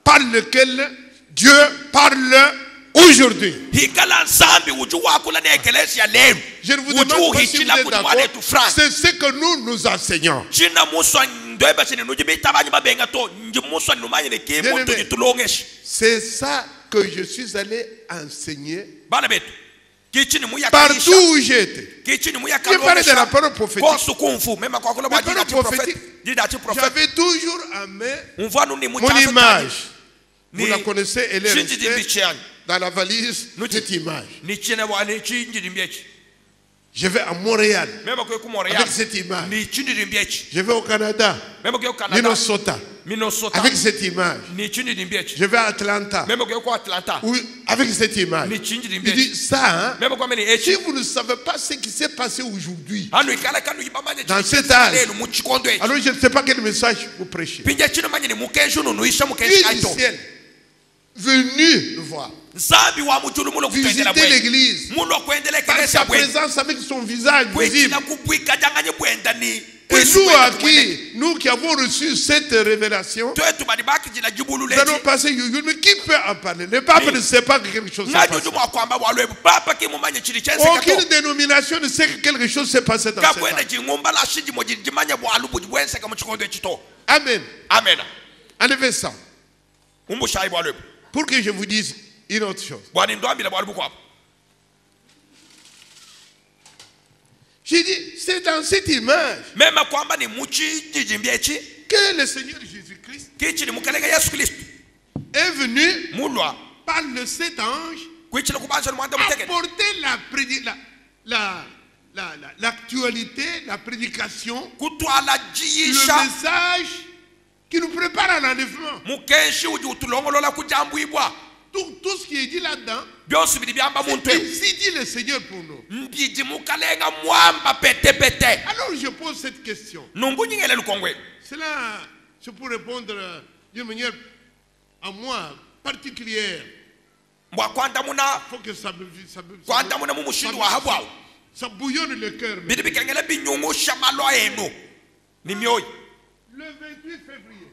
par lequel Dieu parle aujourd'hui. Je ne vous demande pas si vous êtes d'accord. C'est ce que nous enseignons. C'est ça que je suis allé enseigner. Partout où j'ai été. Je parlais de la parole prophétique. La parole prophétique, j'avais toujours en main mon image. Vous la connaissez, elle est restée dans la valise, cette image. Je vais à Montréal avec cette image. Je vais au Canada, Minnesota, avec cette image. Je vais à Atlanta, avec cette image. Il dit ça, hein? Si vous ne savez pas ce qui s'est passé aujourd'hui, dans cet âge, alors je ne sais pas quel message vous prêchez. Dieu du ciel, venu nous voir, visiter l'église par sa présence avec son visage visible. Et nous qui avons reçu cette révélation, nous allons passer. Mais qui peut en parler? Le pape ne sait pas que quelque chose s'est passé. Aucune dénomination ne sait que quelque chose s'est passé dans cette âge. Amen. Amen. Enlevez ça. Pour que je vous dise une autre chose. J'ai dit, c'est dans cette image que le Seigneur Jésus-Christ est venu par le sept anges apporter l'actualité, la prédication, le message qui nous prépare à l'enlèvement. Tout ce qui est dit là-dedans, c'est ainsi dit le Seigneur pour nous. Alors je pose cette question. Cela, c'est pour répondre d'une manière à moi particulière. Il faut que ça bouillonne le cœur. Le 28 février.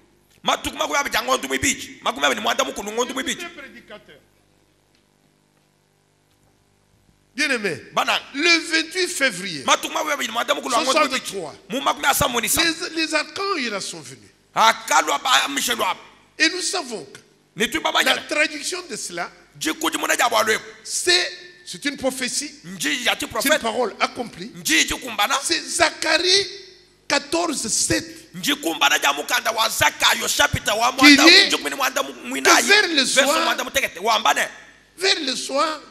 Bien aimé, le 28 février 63, les archanges sont venus. Et nous savons que la traduction de cela, c'est une prophétie, c'est une parole accomplie. C'est Zacharie 14, 7. Qui dit que vers le soir,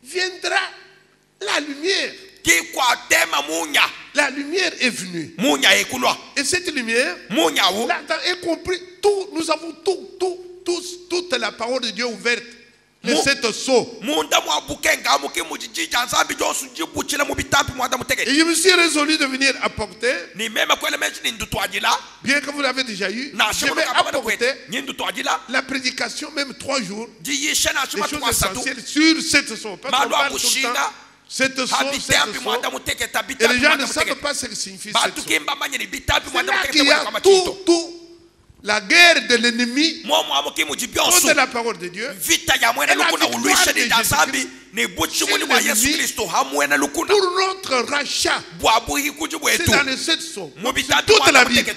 viendra la lumière. La lumière est venue. Et cette lumière, là-dedans est compris tout. Nous avons toute la parole de Dieu ouverte. Les 7 sceaux. Et je me suis résolu de venir apporter, bien que vous l'avez déjà eu, je vais apporter la prédication, même 3 jours, des choses essentielles sur 7 sceaux. Parce qu'on parle tout le temps, 7 sceaux. Et les gens ne savent pas ce que signifie 7 sceaux. C'est là qu'il y a tout. La guerre de l'ennemi contre la parole de Dieu et la victoire de Jésus-Christ pour notre rachat. C'est dans les 7 sceaux. C'est toute la Bible.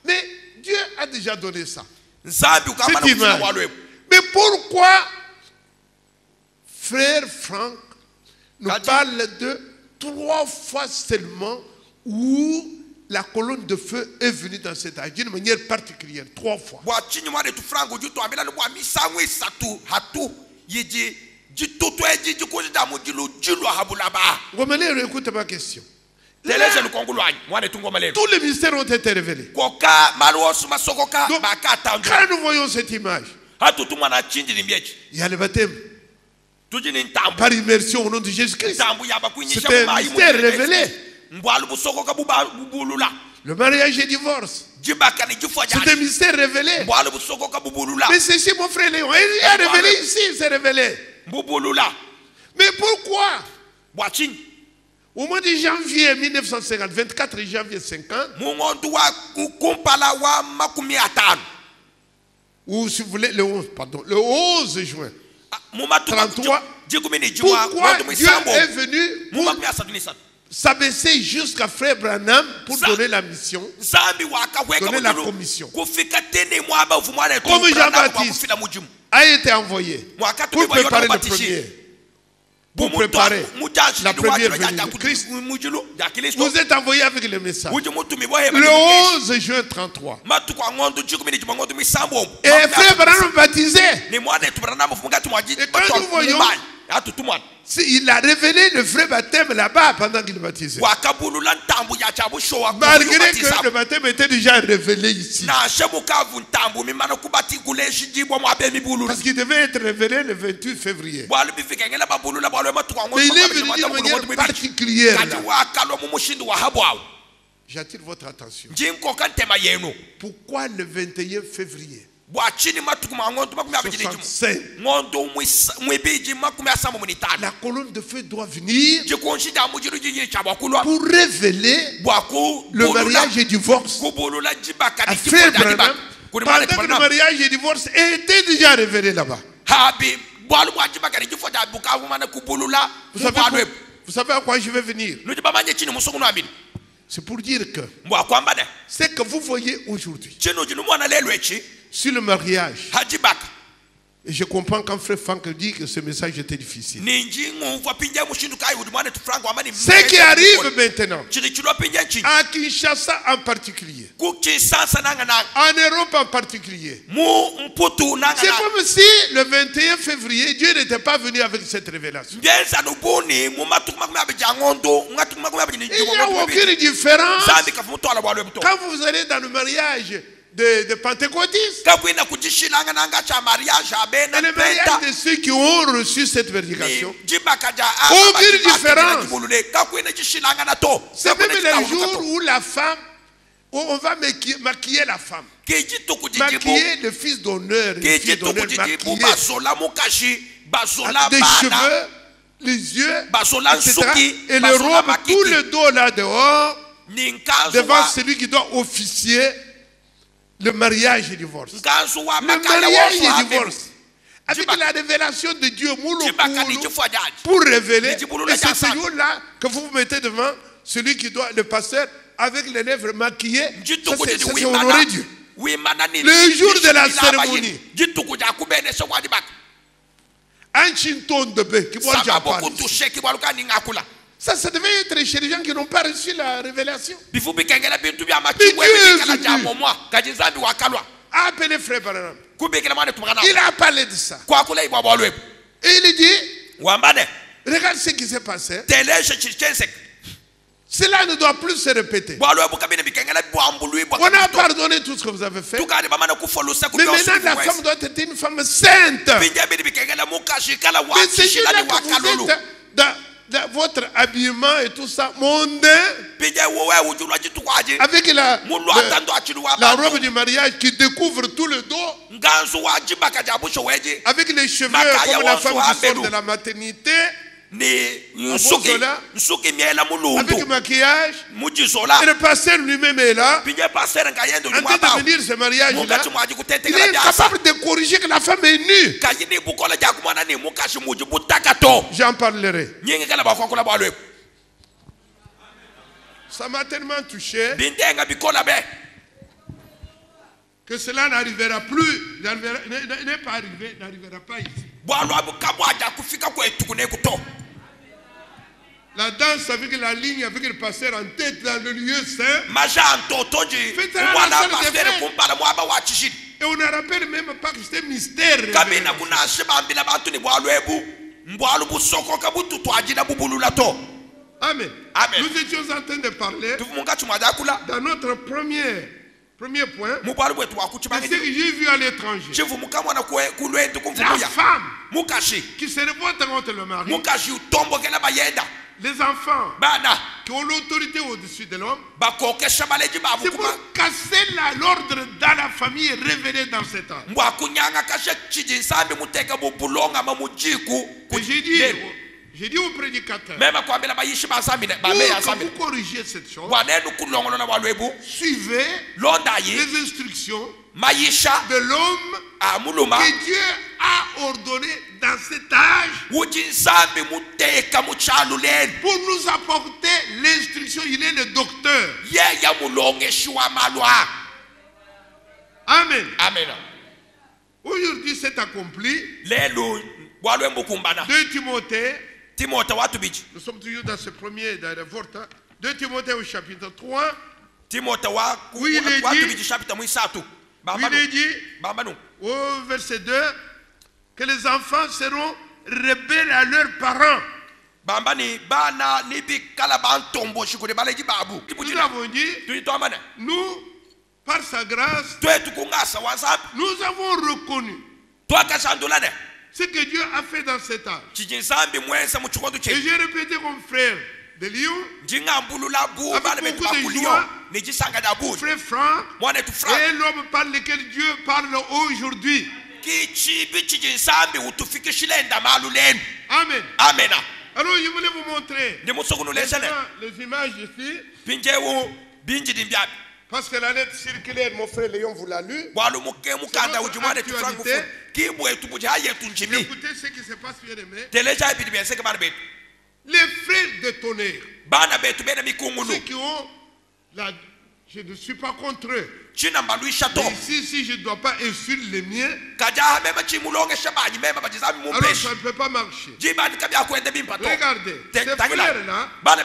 Mais Dieu a déjà donné ça. Cette image. Mais pourquoi frère Franck nous parle de 3 fois seulement où la colonne de feu est venue dans cet âge d'une manière particulière, 3 fois. Gomelé, écoute ma question. Là, tous les mystères ont été révélés. Donc, quand nous voyons cette image, il y a le baptême par immersion au nom de Jésus-Christ. C'est un mystère révélé. Le mariage et le divorce, c'est un mystère révélé. Mais c'est ici mon frère Léon, il a révélé ici, c'est révélé. Mais pourquoi au mois de janvier 1950, 24 janvier 50, ou si vous voulez le 11 juin 33, pourquoi Dieu est venu pour s'abaisser jusqu'à frère Branham pour donner la mission, donner la commission. Comme Jean-Baptiste a été envoyé pour préparer le premier, pour préparer la première venue de Christ, vous êtes envoyé avec le message. Le 11 juin 33. Et frère Branham baptisé. Et quand nous voyons, il a révélé le vrai baptême là-bas pendant qu'il baptisait. Malgré que le baptême était déjà révélé ici. Parce qu'il devait être révélé le 28 février. Mais il est venu d'une manière particulière. J'attire votre attention. Pourquoi le 21 février 65, la colonne de feu doit venir pour révéler le mariage et divorce à frère Branham, pendant que le mariage et divorce était déjà révélé là-bas. Vous savez à quoi je vais venir? C'est pour dire que ce que vous voyez aujourd'hui, sur le mariage. Et je comprends quand frère Franck dit que ce message était difficile. Ce qui arrive maintenant, à Kinshasa en particulier, en Europe en particulier, c'est comme si le 21 février, Dieu n'était pas venu avec cette révélation. Il n'y a aucune différence quand vous allez dans le mariage de pentecôtistes et le mariage de ceux qui ont reçu cette prédication. Aucune différence. C'est même les jours où la femme, où on va maquiller la femme, maquiller le fils d'honneur, maquiller des cheveux, les yeux, etc. Et le robe, tout le dos là dehors, devant celui qui doit officier le mariage et le divorce. Le mariage et le divorce. Avec la révélation de Dieu, pour révéler, et c'est ce jour-là que vous vous mettez devant celui qui doit, le pasteur, avec les lèvres maquillées, ça c'est honorer Dieu. Le jour de la cérémonie, un chinton de bœuf qui boit le Japon. Ça devait être chez les gens qui n'ont pas reçu la révélation. Mais Dieu est a appelé frère Branham. Il a parlé de ça. Et il dit, regarde ce qui s'est passé. Cela ne doit plus se répéter. On a pardonné tout ce que vous avez fait. Mais maintenant, la femme doit être une femme sainte. Mais c'est juste que vous êtes dans votre habillement et tout ça mondain, avec la robe du mariage qui découvre tout le dos, avec les cheveux comme la femme qui sort de la maternité, avec le maquillage, et le pasteur lui-même est là, en train de venir ce mariage-là. Il est capable de corriger que la femme est nue. J'en parlerai. Ça m'a tellement touché que cela n'arrivera plus, n'est pas arrivé, n'arrivera pas ici. La danse avec la ligne, avec le pasteur en tête dans le lieu saint. Et on ne rappelle même pas que c'était mystère. Amen. Nous étions en train de parler dans notre premier point. C'est ce que j'ai vu à l'étranger. La femme qui se révolte contre le mari. Les enfants qui ont l'autorité au-dessus de l'homme. C'est pour casser l'ordre dans la famille et révéler dans cet âge. J'ai dit au prédicateur, pour vous corriger cette chose, suivez les instructions de l'homme que Dieu a ordonné dans cet âge pour nous apporter l'instruction. Il est le docteur. Amen. Aujourd'hui c'est accompli. 2 Timothée. Nous sommes toujours dans ce premier dans la vorte. 2 Timothée au chapitre 3. Où il est dit au verset 2 que les enfants seront rebelles à leurs parents. Nous avons dit, nous, par sa grâce, nous avons reconnu ce que Dieu a fait dans cet âge. Et j'ai répété comme frère de Lyon, avec beaucoup de joie, frère Franck, et l'homme par lequel Dieu parle aujourd'hui. Amen. Alors je voulais vous montrer les images ici. Parce que la lettre circulaire, mon frère Léon vous l'a lu. Écoutez ce qui se passe, bien aimé. Les frères de tonnerre, ceux qui ont la Je ne suis pas contre eux. Mais si je ne dois pas insulter les miens, alors ça ne peut pas marcher. Regardez, ces frères-là, on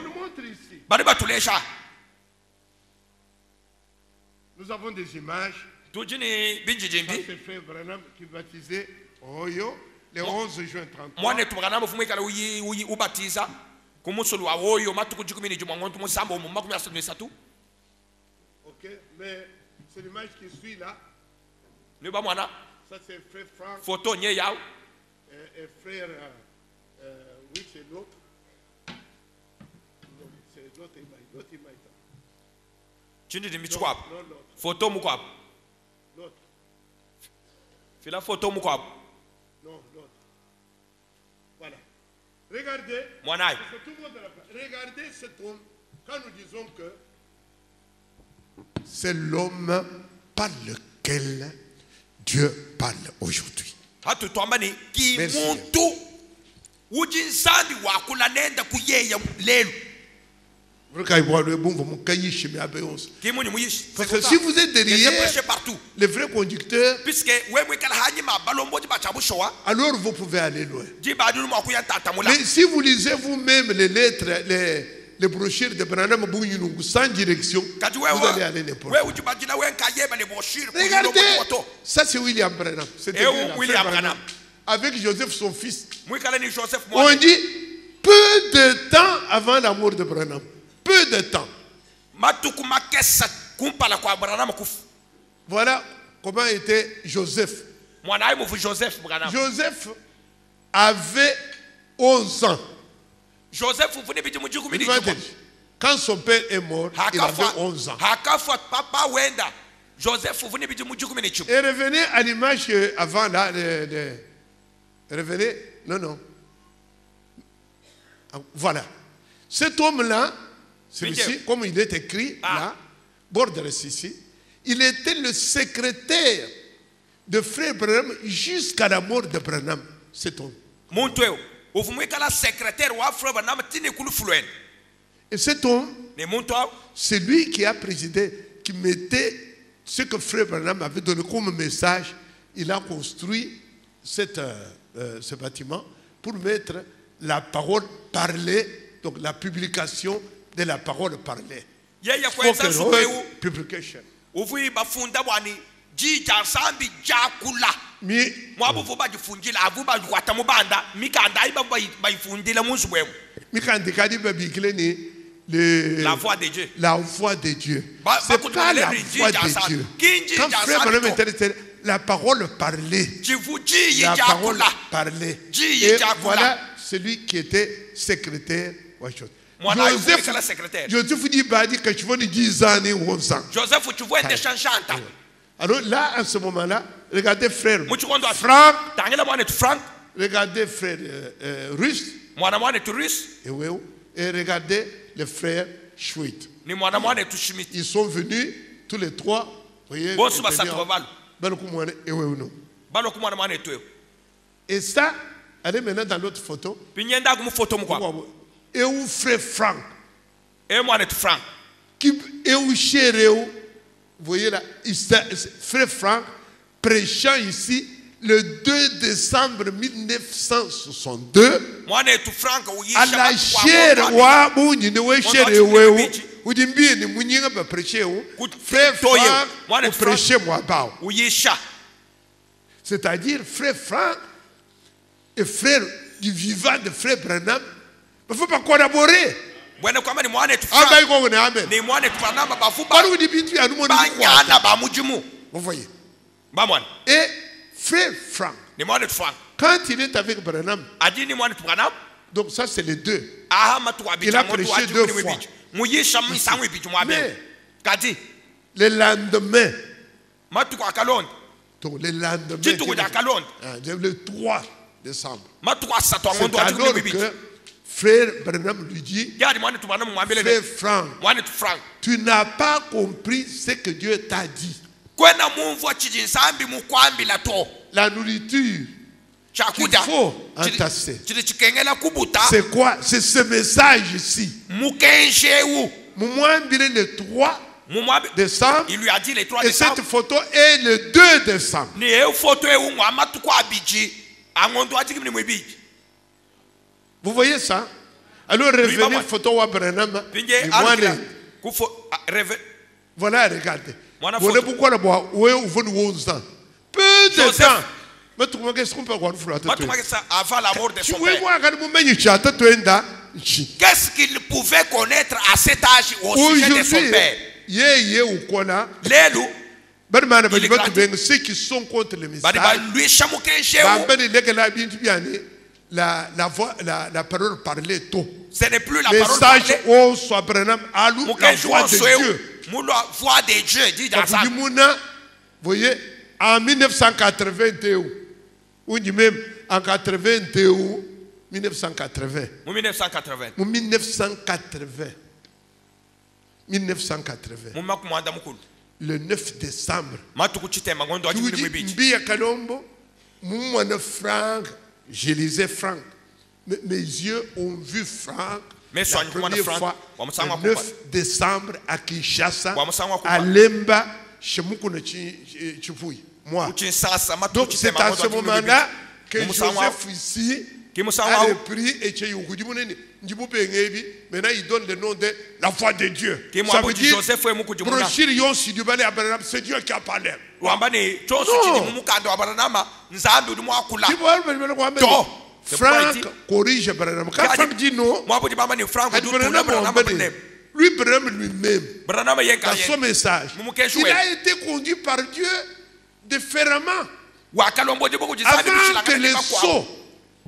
nous montre ici. Nous avons des images. C'est frère Branham qui baptisait Oyo le 11 juin 33. Ok, mais c'est l'image qui suit là. Ça c'est frère Frank. Photo nye yao. Et frère, oui c'est l'autre. C'est l'autre image. Chini de michwap. Photo mukwap. L'autre. Fila photo mukwap. Non, l'autre. Voilà. Regardez. Moanaï. Regardez cet homme. Quand nous disons que c'est l'homme par lequel Dieu parle aujourd'hui. Merci. Parce que si vous êtes derrière les vrais conducteurs, alors vous pouvez aller loin. Mais si vous lisez vous-même les lettres, les brochures de Branham sans direction, vous allez aller n'importe où. Regardez, ça c'est William Branham. C'était William Branham. Avec Joseph son fils. On dit peu de temps avant la mort de Branham. Peu de temps. Voilà comment était Joseph. Joseph avait 11 ans. Quand son père est mort, il avait 11 ans. Et revenez à l'image avant là. Revenez. Non. Voilà. Cet homme-là, celui-ci, comme il est écrit là, Borders ici, il était le secrétaire de frère Branham jusqu'à la mort de Branham. Cet homme. Et cet homme, c'est lui qui a présidé, qui mettait ce que frère Branham avait donné comme message. Il a construit ce bâtiment pour mettre la parole parlée, donc la publication de la parole parlée. Publication. La voix de Dieu. La voix de Dieu. C'est pas la voix de Dieu. Quand frère Branham était la parole parlée. La parole parlée. Et voilà celui qui était secrétaire. Joseph dit que tu vois 10 ans ou 11 ans. Alors là, à ce moment-là, regardez frère Frank. Regardez frère Russe. Et regardez les frères Schmidt. Ils sont venus tous les trois. Voyez, et ça, allez maintenant dans l'autre photo. Et où frère Frank. Et où cher, vous voyez là, frère Frank prêchant ici le 2 décembre 1962 à la chaire frère Frank prêchait c'est-à-dire frère Frank et frère du vivant de frère Branham. Il ne faut pas collaborer. Vous voyez. Et frère Frank, quand il est avec Branham, donc ça c'est les deux. Il a prêché 2 fois. Mais le lendemain, donc le lendemain, le 3 décembre, c'est alors que frère Branham lui dit, frère Frank, tu n'as pas compris ce que Dieu t'a dit. La nourriture qu'il faut entasser. C'est quoi? C'est ce message ici. le 3 décembre. Il lui a dit le 3 et décembre. cette photo est le 2 décembre. Vous voyez ça? Alors revenez photo wa Branham. Voilà, regardez. Voilà pourquoi le bois où vous nous 11 ans. Peu de temps. Mais tu vois qu'est-ce qu'on peut voir avant la mort de son père. Qu'est-ce qu'il pouvait connaître à cet âge au sujet de son père? Ceux qui sont contre le message, la parole parlée tôt. Ce n'est plus la parole parlée. La voix de Dieu, dit dans ça. Vous voyez, en 1981, ou même en 81, 1980. 1980. Le 9 décembre. Franck, je lisais Franck. Mes yeux ont vu Franck la première fois le 9 décembre à Kinshasa, à Lemba, chez Moukouna Chifoui. Moi. Donc c'est à ce moment-là que Joseph ici a repris et maintenant il donne le nom de la voix de Dieu. Ça veut dire, c'est Dieu qui a parlé. Franck corrige Branham. Quand Franck dit non, lui, Branham lui-même, dans son message, il a été conduit par Dieu différemment.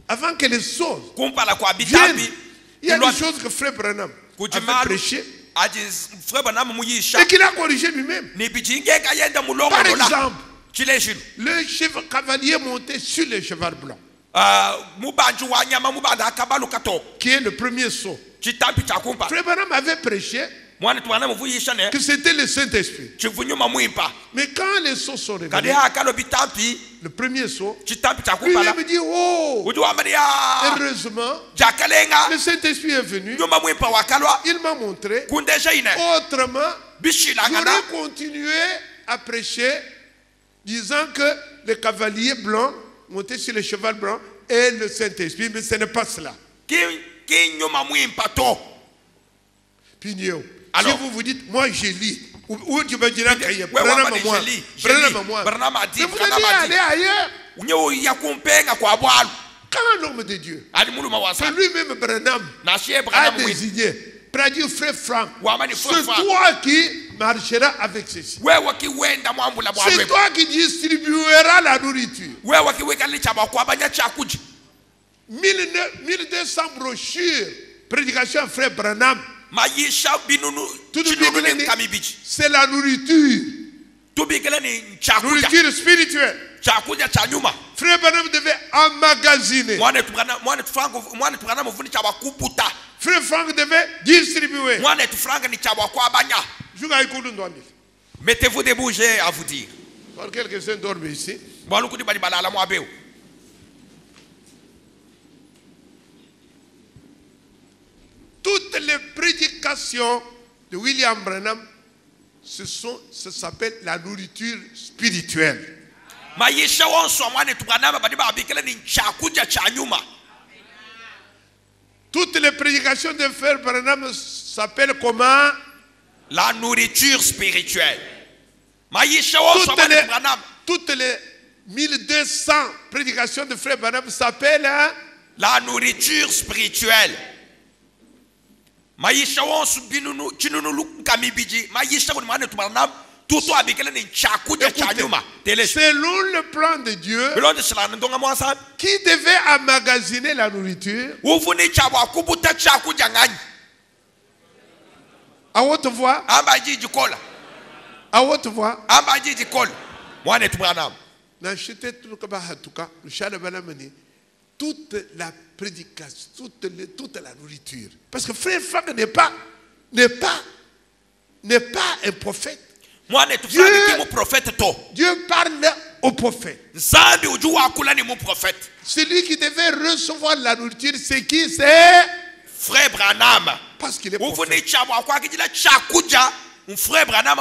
Avant que les sauts viennent, il y a des choses que Frère Branham a prêché et qu'il a corrigé lui-même. Par exemple, le cavalier monté sur le cheval blanc, qui est le premier saut. Frère Branham avait prêché que c'était le Saint-Esprit. Mais quand les sauts sont révélés, le premier saut, lui me dit, oh, heureusement, le Saint-Esprit est venu, il m'a montré. Autrement, j'aurais continué à prêcher disant que le cavalier blanc monté sur le cheval blanc est le Saint-Esprit, mais ce n'est pas cela. Si vous vous dites, moi je lis, ou tu me diras qu'il y a Branham moi, mais vous allez aller ailleurs. Quand l'homme de Dieu, c'est lui-même Branham, a désigné, prédit Frère Franck, c'est toi qui marcheras avec ceci. C'est toi qui distribueras la nourriture. 1200 brochures, prédication à Frère Branham. C'est la nourriture. Nourriture spirituelle. Frère Branham devait emmagasiner. Frère Franck devait distribuer. Mettez-vous debout, j'ai à vous dire. Quelques-uns dorment ici. Toutes les prédications de William Branham, ça s'appelle la nourriture spirituelle. Toutes les prédications de Frère Branham s'appellent comment? La nourriture spirituelle. Toutes les 1200 prédications de Frère Branham s'appellent la nourriture spirituelle. Selon le plan de Dieu, qui devait emmagasiner la nourriture à haute voix, à haute voix, toute la prédication, toute la nourriture. Parce que Frère Franck n'est pas un prophète. Dieu parle au prophète. Celui qui devait recevoir la nourriture, c'est qui? C'est Frère Branham. Parce qu'il est prophète. Le frère Branham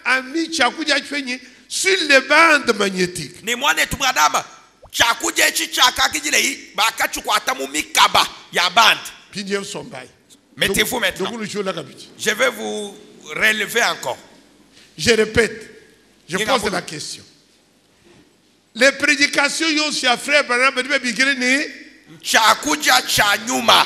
a mis Tchakudia sur les bandes magnétiques. Mettez-vous maintenant. Je vais vous relever encore. Je répète, je pose la question. Les prédications aussi à frère Branham Chakuja chanyuma.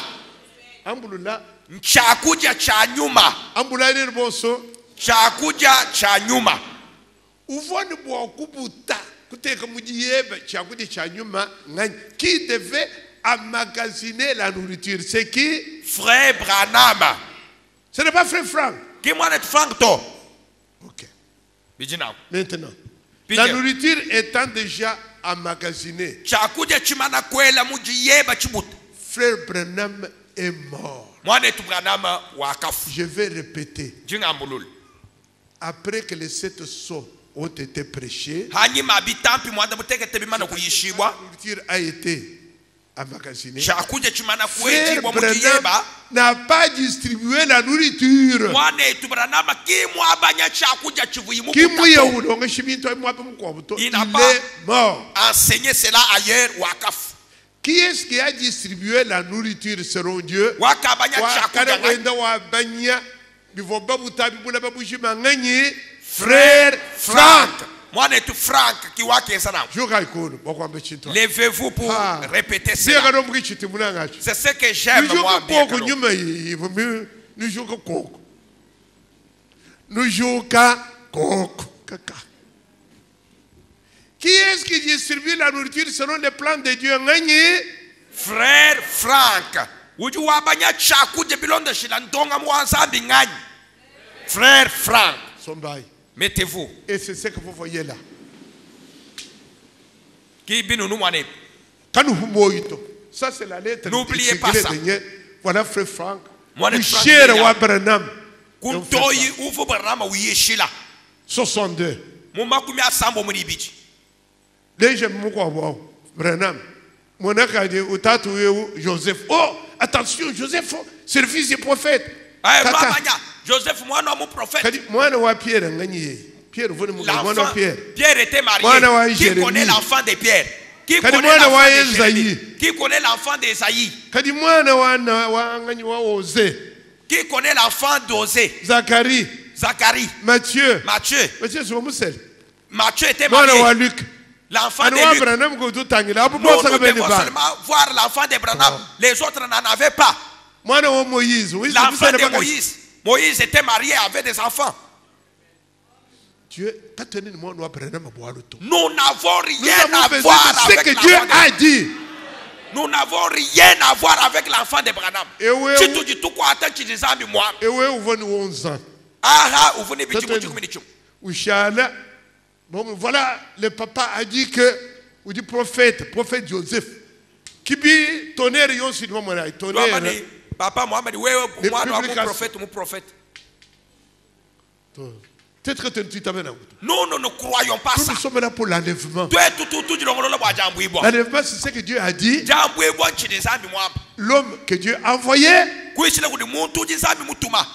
Ambulula. Chakuja chanyuma. Ambulula ni boso. Chakuja chanyuma. Uvoni bwa kubuta kuteka mujiyeba chakuja chanyuma ngani qui devait emmagasiner la nourriture. C'est qui? Frère Branham. Ce n'est pas frère Frank. Qui moi est Frank to? OK. Maintenant. La nourriture étant déjà emmagasinée. Frère Branham est mort. Je vais répéter. Après que les 7 sceaux ont été prêchés, la nourriture a été emmagasinée. Frère Branham n'a pas distribué la nourriture. Il est mort. Enseigner cela ailleurs. Qui est-ce qui a distribué la nourriture selon Dieu? Frère Frank. Levez-vous pour répéter cela. C'est ce que j'aime, moi. Qui est-ce qui distribue la nourriture selon les plans de Dieu? Frère Frank. Frère Frank. Mettez-vous. Et c'est ce que vous voyez là. Ça c'est la lettre. N'oubliez pas ça. Voilà frère Frank. Cher wa Branham. 62. Déjà Branham. Joseph. Oh, attention, Joseph, c'est le fils du prophète. Joseph, moi, non, mon prophète. Pierre était marié. Qui connaît l'enfant de Pierre? Qui connaît l'enfant d'Ésaïe? Qui connaît l'enfant d'Ésaïe? Qui connaît l'enfant d'Osée? Zacharie. Matthieu. Matthieu était marié. L'enfant de Luc. Nous devons seulement voir l'enfant de Branham. Les autres n'en avaient pas. L'enfant de Moïse. Moïse était marié avec des enfants. Nous n'avons rien à voir avec ce que Dieu a dit. Nous n'avons rien à voir avec l'enfant de Branham. Voilà, le papa a dit que, ou dit prophète Joseph, qui dit tonnerre, yon si nous m'en tonnerre. Papa Mohamed, oui, moi, mon prophète. Peut-être que tu t'amènes à nous ne croyons pas ça. Nous sommes là pour l'enlèvement. L'enlèvement, c'est ce que Dieu a dit. L'homme que Dieu a envoyé,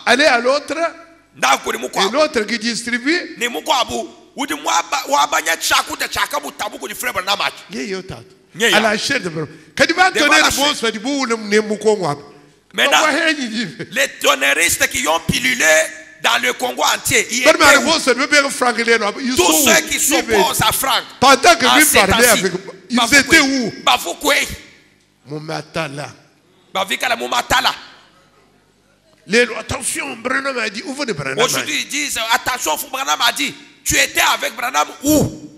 aller à l'autre, et l'autre qui distribue. À la chair de Branham. Maintenant, les tonneristes qui ont pilulé dans le Congo entier, tous ceux qui s'opposent à Frank, pendant que lui parlait avec, ils étaient où? Momatala. Attention, Branham a dit, où vous de Branham? Aujourd'hui, ils disent, attention, Branham a dit, tu étais avec Branham où?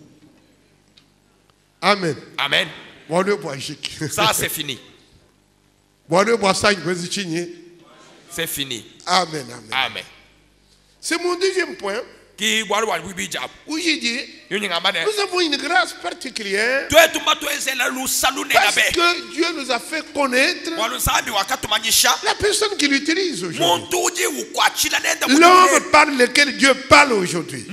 Amen. Amen. Ça, c'est fini. C'est fini. Amen. Amen. C'est mon deuxième point. Où j'ai dit, nous avons une grâce particulière parce que Dieu nous a fait connaître la personne qui l'utilise aujourd'hui. L'homme par lequel Dieu parle aujourd'hui.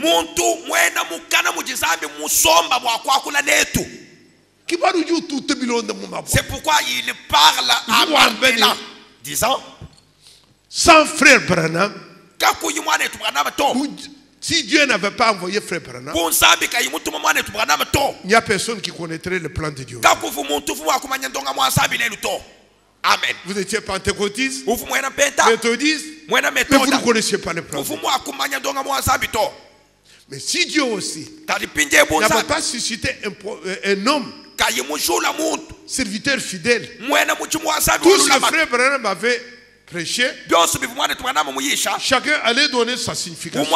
C'est pourquoi il parle à Mandela. disant, sans frère Branham, si Dieu n'avait pas envoyé frère Branham, il n'y a personne qui connaîtrait le plan de Dieu. Amen. Vous étiez pentecôtiste, méthodiste, mais vous ne connaissiez pas le plan de Dieu. Mais si Dieu aussi n'avait pas suscité un homme, serviteur fidèle, tout ce que frère Branham avait prêché, chacun allait donner sa signification.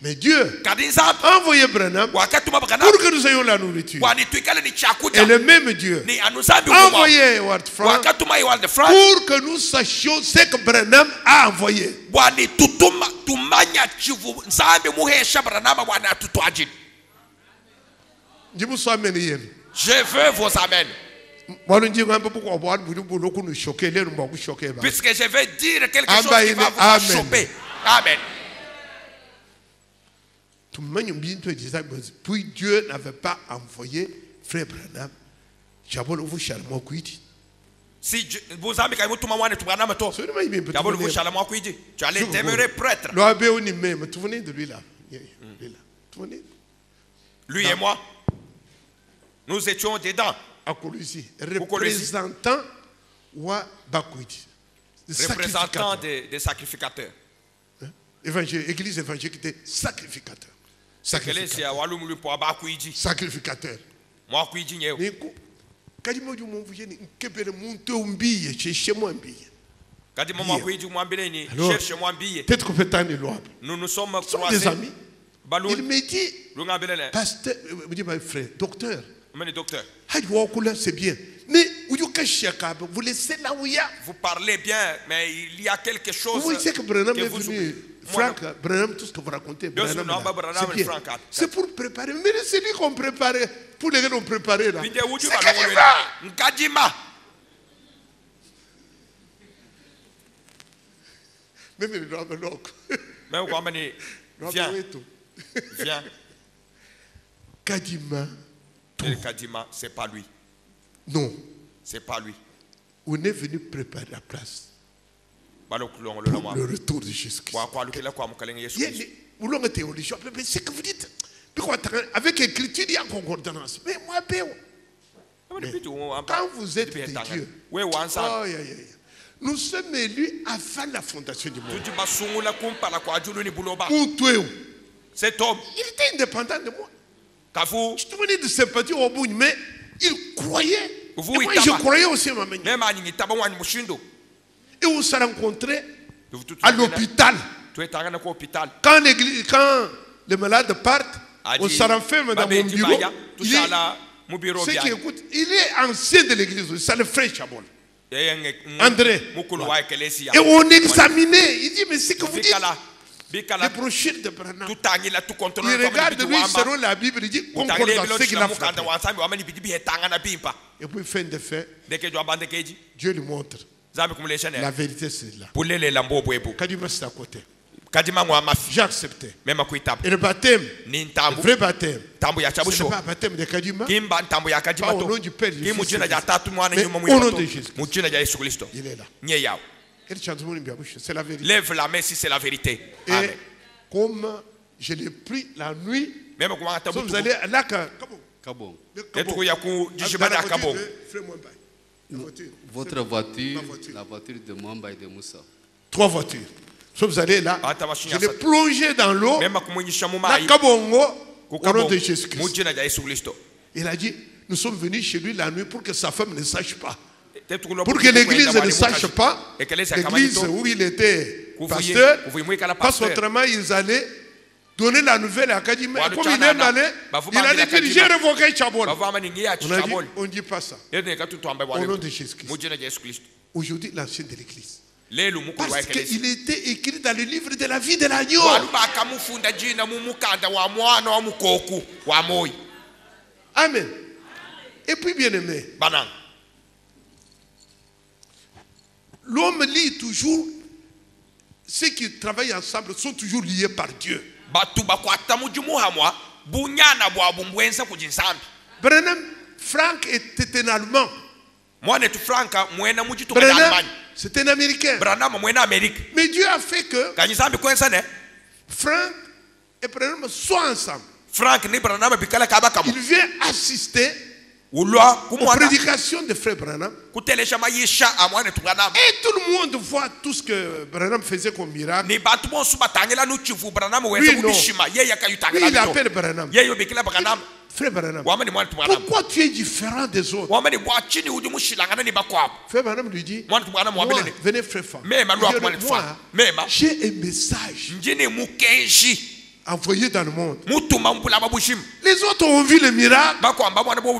Mais Dieu a envoyé Branham pour que nous ayons la nourriture. Et le même Dieu a envoyé Howard Frank pour que nous sachions ce que Branham a envoyé. Je veux vos amens. Puisque je vais dire quelque chose qui va vous choquer. Amen. Puis Dieu n'avait pas envoyé frère Branham. Si vos amis tu allais demeurer prêtre. Lui et moi, nous étions dedans. Représentant des sacrificateurs. Église évangélique des sacrificateurs. Sacrificateur. Nous nous sommes croisés. Il me dit, pasteur, frère, docteur, c'est bien. Mais vous laissez là où il y a. Vous parlez bien, mais il y a quelque chose. Vous savez que Branham est venu. Franck, Branham, tout ce que vous racontez, c'est pour préparer. Mais c'est lui qu'on préparait. Pour les gens qu'on préparait là. C'est Kadima. Même le roi Belok. Viens. Viens. Kadima. Kadima, c'est pas lui. Non. C'est pas lui. On est venu préparer la place pour le retour de Jésus-Christ. C'est que vous dites. Avec l'écriture, il y a concordance. Mais moi, quand vous êtes des dieux, nous sommes élus avant la fondation du monde. Cet homme, il était indépendant de moi. Je te venais de sympathie au bout, mais il croyait. Et moi, je croyais aussi à ma manière. Et on s'est rencontrés à l'hôpital. Quand les malades partent, on se renferme dans mon bureau. Il est ancien de l'église, c'est le frère Chabol. André. Et on examinait. Il dit, mais c'est que vous dites. Les brochures de Branham. Il regarde lui selon la Bible, il dit concordance, ce qu'il a frappé. Et puis fin de fait, Dieu lui montre. La vérité c'est là. Kadima c'est à côté. J'ai accepté. Et le baptême, le vrai baptême, ce n'est pas un baptême de Kadima, pas au nom du Père, mais au nom de Jésus. Il est là. C'est la vérité. Lève la main si c'est la vérité. Et amen. Comme je l'ai pris la nuit, vous allez là, Kabon. Votre voiture, la voiture de Mwamba et de Moussa. 3 voitures. Vous allez là, je l'ai plongé dans l'eau, la Kabongo, au nom de Jésus-Christ. Il a dit, nous sommes venus chez lui la nuit pour que sa femme ne sache pas. Pour que l'église ne sache pas, l'église où il était pasteur, parce qu'autrement ils allaient donner la nouvelle à Kadima. Comme il est malin, il a dit, j'ai révoqué Chabol. On ne dit pas ça. Au nom de Jésus-Christ. Aujourd'hui, l'ancien de l'église. Parce qu'il était écrit dans le livre de la vie de l'agneau. Amen. Et puis bien aimé, l'homme lit toujours, ceux qui travaillent ensemble sont toujours liés par Dieu. Branham, Franck était un Allemand. c'est un Américain. Mais Dieu a fait que Frank et Branham soient ensemble. Il vient assister aux prédications de frère Branham. Et tout le monde voit tout ce que Branham faisait comme miracle. Oui, non. Oui, il appelle Branham. Frère Branham, pourquoi tu es différent des autres? Frère Branham lui dit, venez frère Frank. Moi, j'ai un message envoyé dans le monde. Les autres ont vu le miracle.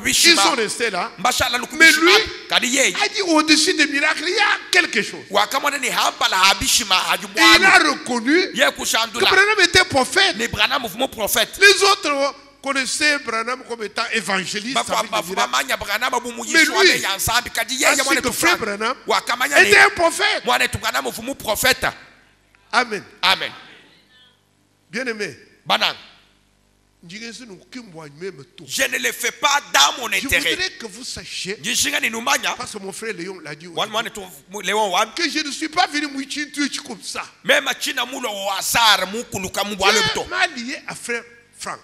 Ils sont restés là. Mais lui a dit au-dessus des miracles, il y a quelque chose. Et il a reconnu que Branham était prophète. Les autres connaissaient Branham comme étant évangéliste. Mais lui, ainsi que frère Branham, était un prophète. Amen. Amen. Bien-aimé, je ne le fais pas dans mon intérêt. Je voudrais que vous sachiez, parce que mon frère Léon l'a dit aussi, que je ne suis pas venu Twitch comme ça. Dieu m'a lié à frère Frank.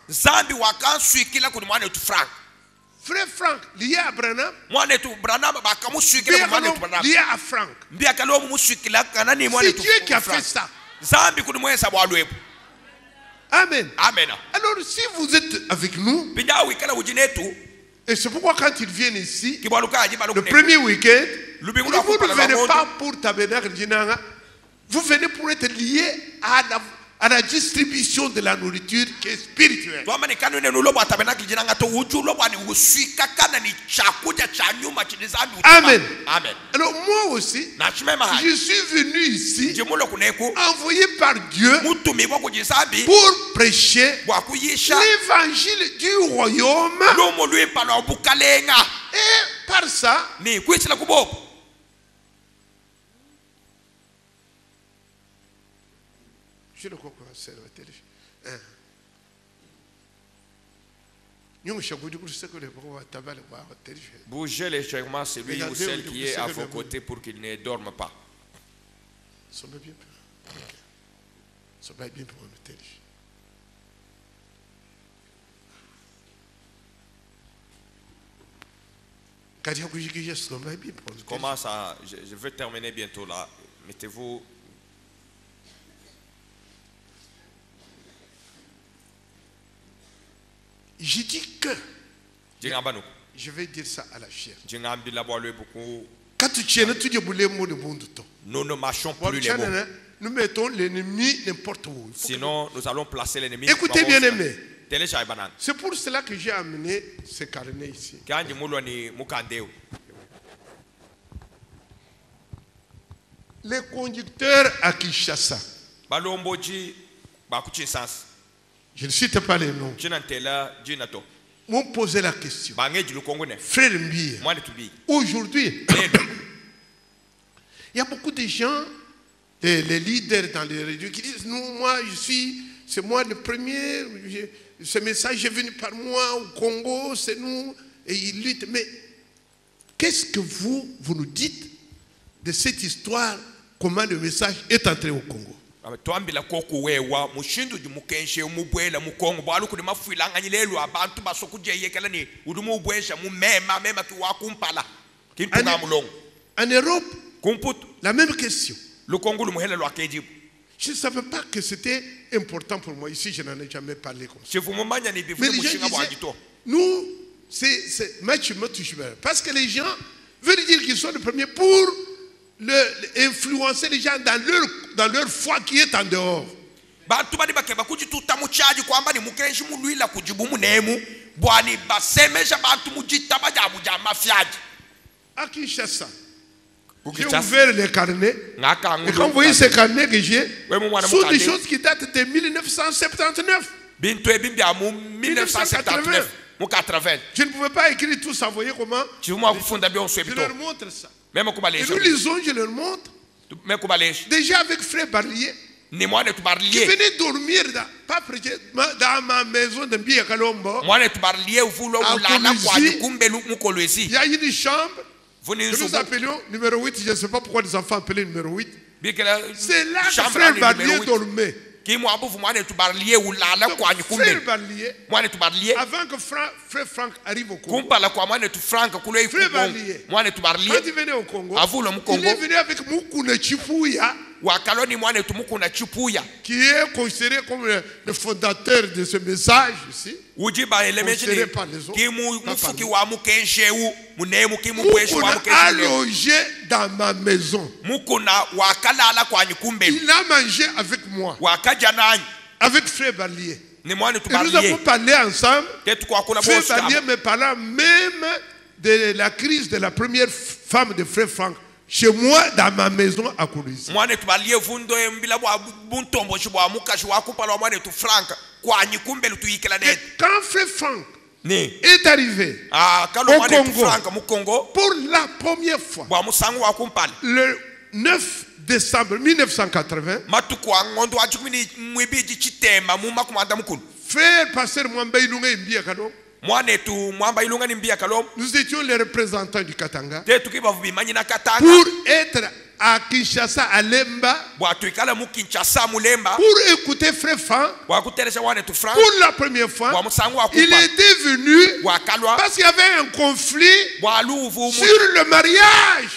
Frère Frank lié à Branham. Lié à Frank. C'est Dieu qui a fait ça. Amen. Amen. Alors si vous êtes avec nous, et c'est pourquoi quand ils viennent ici, le premier week-end, vous ne venez pas pour tabernacle, vous venez pour être liés à la distribution de la nourriture qui est spirituelle. Amen. Amen. Alors moi aussi, je suis venu ici, envoyé par Dieu pour prêcher l'évangile du royaume. Et par ça, je le crois que c'est bougez légèrement celui ou celle qui est à vos côtés pour qu'il ne dorme pas. Comment ça? Je vais terminer bientôt là. Mettez-vous. J'ai dit que je vais dire ça à la chair. Quand tu es nous ne marchons plus les mots. Nous mettons l'ennemi n'importe où. Sinon, nous allons placer l'ennemi. Écoutez bien aimé. C'est pour cela que j'ai amené ce carnet ici. Les conducteurs à Kinshasa. Je ne cite pas les noms. M'ont posé la question. Frère Mbia, aujourd'hui, il y a beaucoup de gens, les leaders dans les régions qui disent, non, moi, c'est moi le premier, ce message est venu par moi au Congo, c'est nous, et ils luttent. Mais qu'est-ce que vous nous dites de cette histoire, comment le message est entré au Congo? En Europe, la même question. Je ne savais pas que c'était important pour moi. Ici, je n'en ai jamais parlé comme ça. Mais les gens disaient, nous, c'est match. Parce que les gens veulent dire qu'ils sont les premiers pour influencer les gens dans leur foi qui est en dehors. À Kinshasa, j'ai ouvert les carnets. Et quand vous voyez ces carnets que j'ai, ce sont des choses qui datent de 1979. 1980. Je ne pouvais pas écrire tout ça. Vous voyez comment? Je leur montre ça. Et nous lisons, je leur montre. Déjà avec frère Barlier, qui venait dormir dans ma maison de Mbia Kalombo. Il y a une chambre. nous appelions numéro 8, je ne sais pas pourquoi les enfants appelaient numéro 8. C'est là que frère Barlier dormait. Frère Barlier, avant que frère Franck arrive au Congo, frère Barlier, quand il venait au Congo, il est venu avec Mukuna Chipuya, qui est considéré comme le fondateur de ce message ici. Considéré par les autres. Mukuna a logé dans ma maison. Il a mangé avec moi, avec frère Barlier. Et nous avons parlé ensemble. Frère Barlier me parlant même de la crise de la première femme de frère Franck. Chez moi, dans ma maison à Kourouzi. Quand frère Franck est arrivé au Congo pour la première fois, le 9 décembre 1980, frère pasteur Mwamba Ilunga Imbia Kalom, nous étions les représentants du Katanga pour être à Kinshasa, à Lemba, pour écouter frère Franck. Pour la première fois, il était venu parce qu'il y avait un conflit sur le mariage.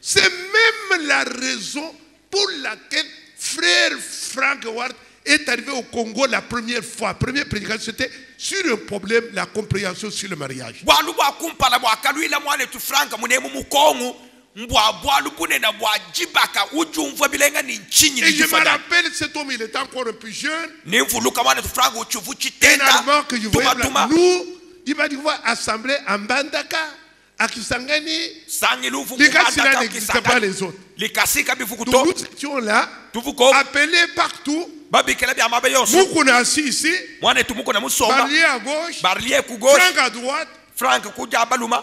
C'est même la raison pour laquelle frère Frank Ward est arrivé au Congo la première fois. La première prédication, c'était sur un problème, la compréhension sur le mariage. Et je me rappelle, cet homme, il était encore un peu jeune. Un Allemand que je voyais là, nous, il va devoir assembler en Bandaka, à Kisangani. Les Kassila n'existent pas les autres. Donc nous étions là, appelés partout. Mukuna assis ici, Barlier à gauche, Franck à droite.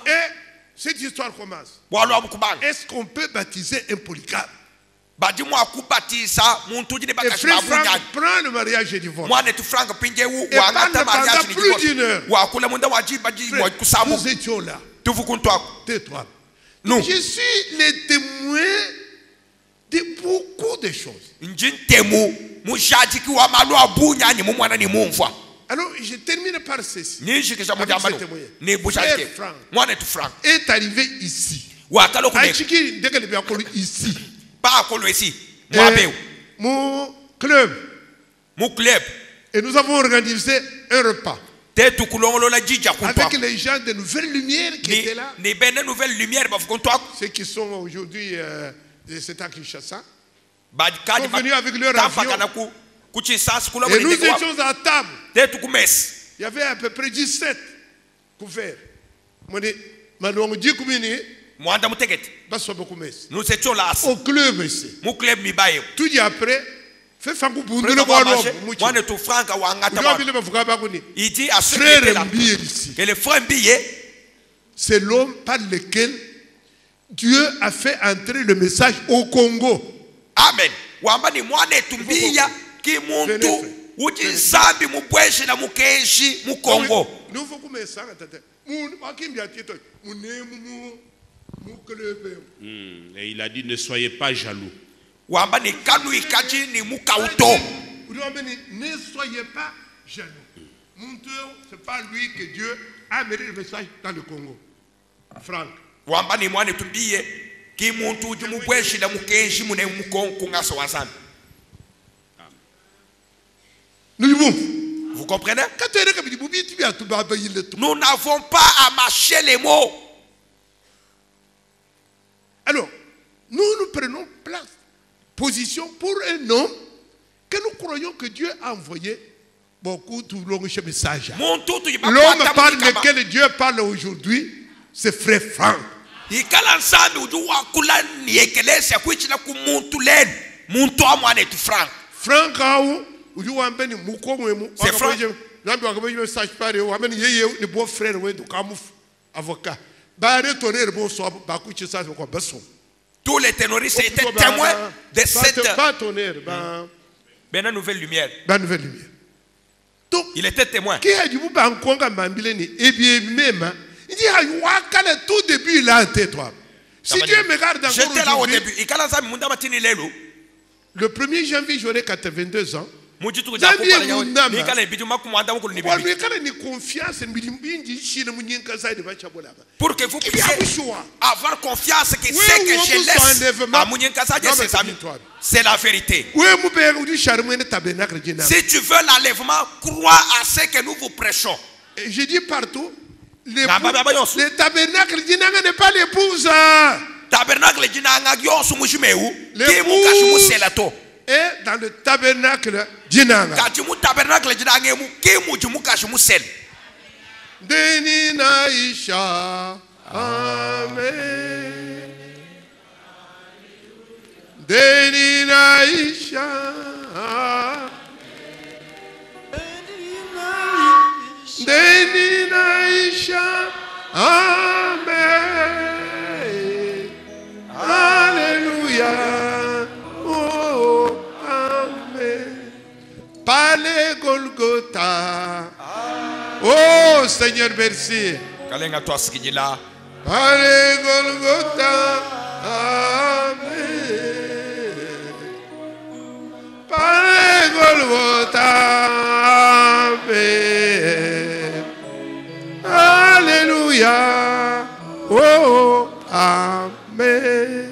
Et cette histoire commence. Est-ce qu'on peut baptiser un polygame? Et frère Franck prend le mariage et divorce. Et parle pendant plus d'une heure. Frère, nous étions là. Tais-toi. Je suis le témoin de beaucoup de choses. Alors, je termine par ceci. Frère Franck est arrivé ici. Ici. Mon club. Et nous avons organisé un repas avec les gens de Nouvelle Lumière qui étaient là. Ceux qui sont aujourd'hui c'est à Kinshasa sont venus avec leur avion. Et nous étions à table. Il y avait à peu près 17 couverts. Nous étions là au club ici. Tout dit après, fait Franck Bundu le il dit à frère ici que le frère Mbiye, c'est l'homme par lequel Dieu a fait entrer le message au Congo. Amen. Et il a dit ne soyez pas jaloux. Ne soyez pas jaloux. Ce n'est pas lui que Dieu a amené le message dans le Congo. Franck. Vous comprenez? Nous n'avons pas à mâcher les mots. Alors, nous prenons position pour un homme que nous croyons que Dieu a envoyé beaucoup de longs messages. L'homme par lequel Dieu parle aujourd'hui, c'est frère Franck. Franck, c'est Franck. Tous les terroristes étaient témoins de cette... Ben la nouvelle lumière. Ben nouvelle lumière. Donc, il était témoin. Qui a dit vous pas encore Mambileni et bien même il dit à Wakala tout début là tais-toi. Si Dieu me regarde encore j'étais là au début. Le 1er janvier j'aurai 82 ans. Janvier pour que vous puissiez avoir confiance que ce que je laisse à Mounienkaza et ses amis, c'est la vérité. Si tu veux l'enlèvement, crois à ce que nous vous prêchons. Je dis partout, le tabernacle n'est pas l'épouse. Et dans le tabernacle Djinanga. Denina Isha. Amen. Denina Isha. Denina Isha. Amen. Alléluia. Oh, amen. Palais Golgotha. Oh, Seigneur, merci. Palais Golgotha. Amen. Palais Golgotha. Amen. Alléluia. Oh, amen.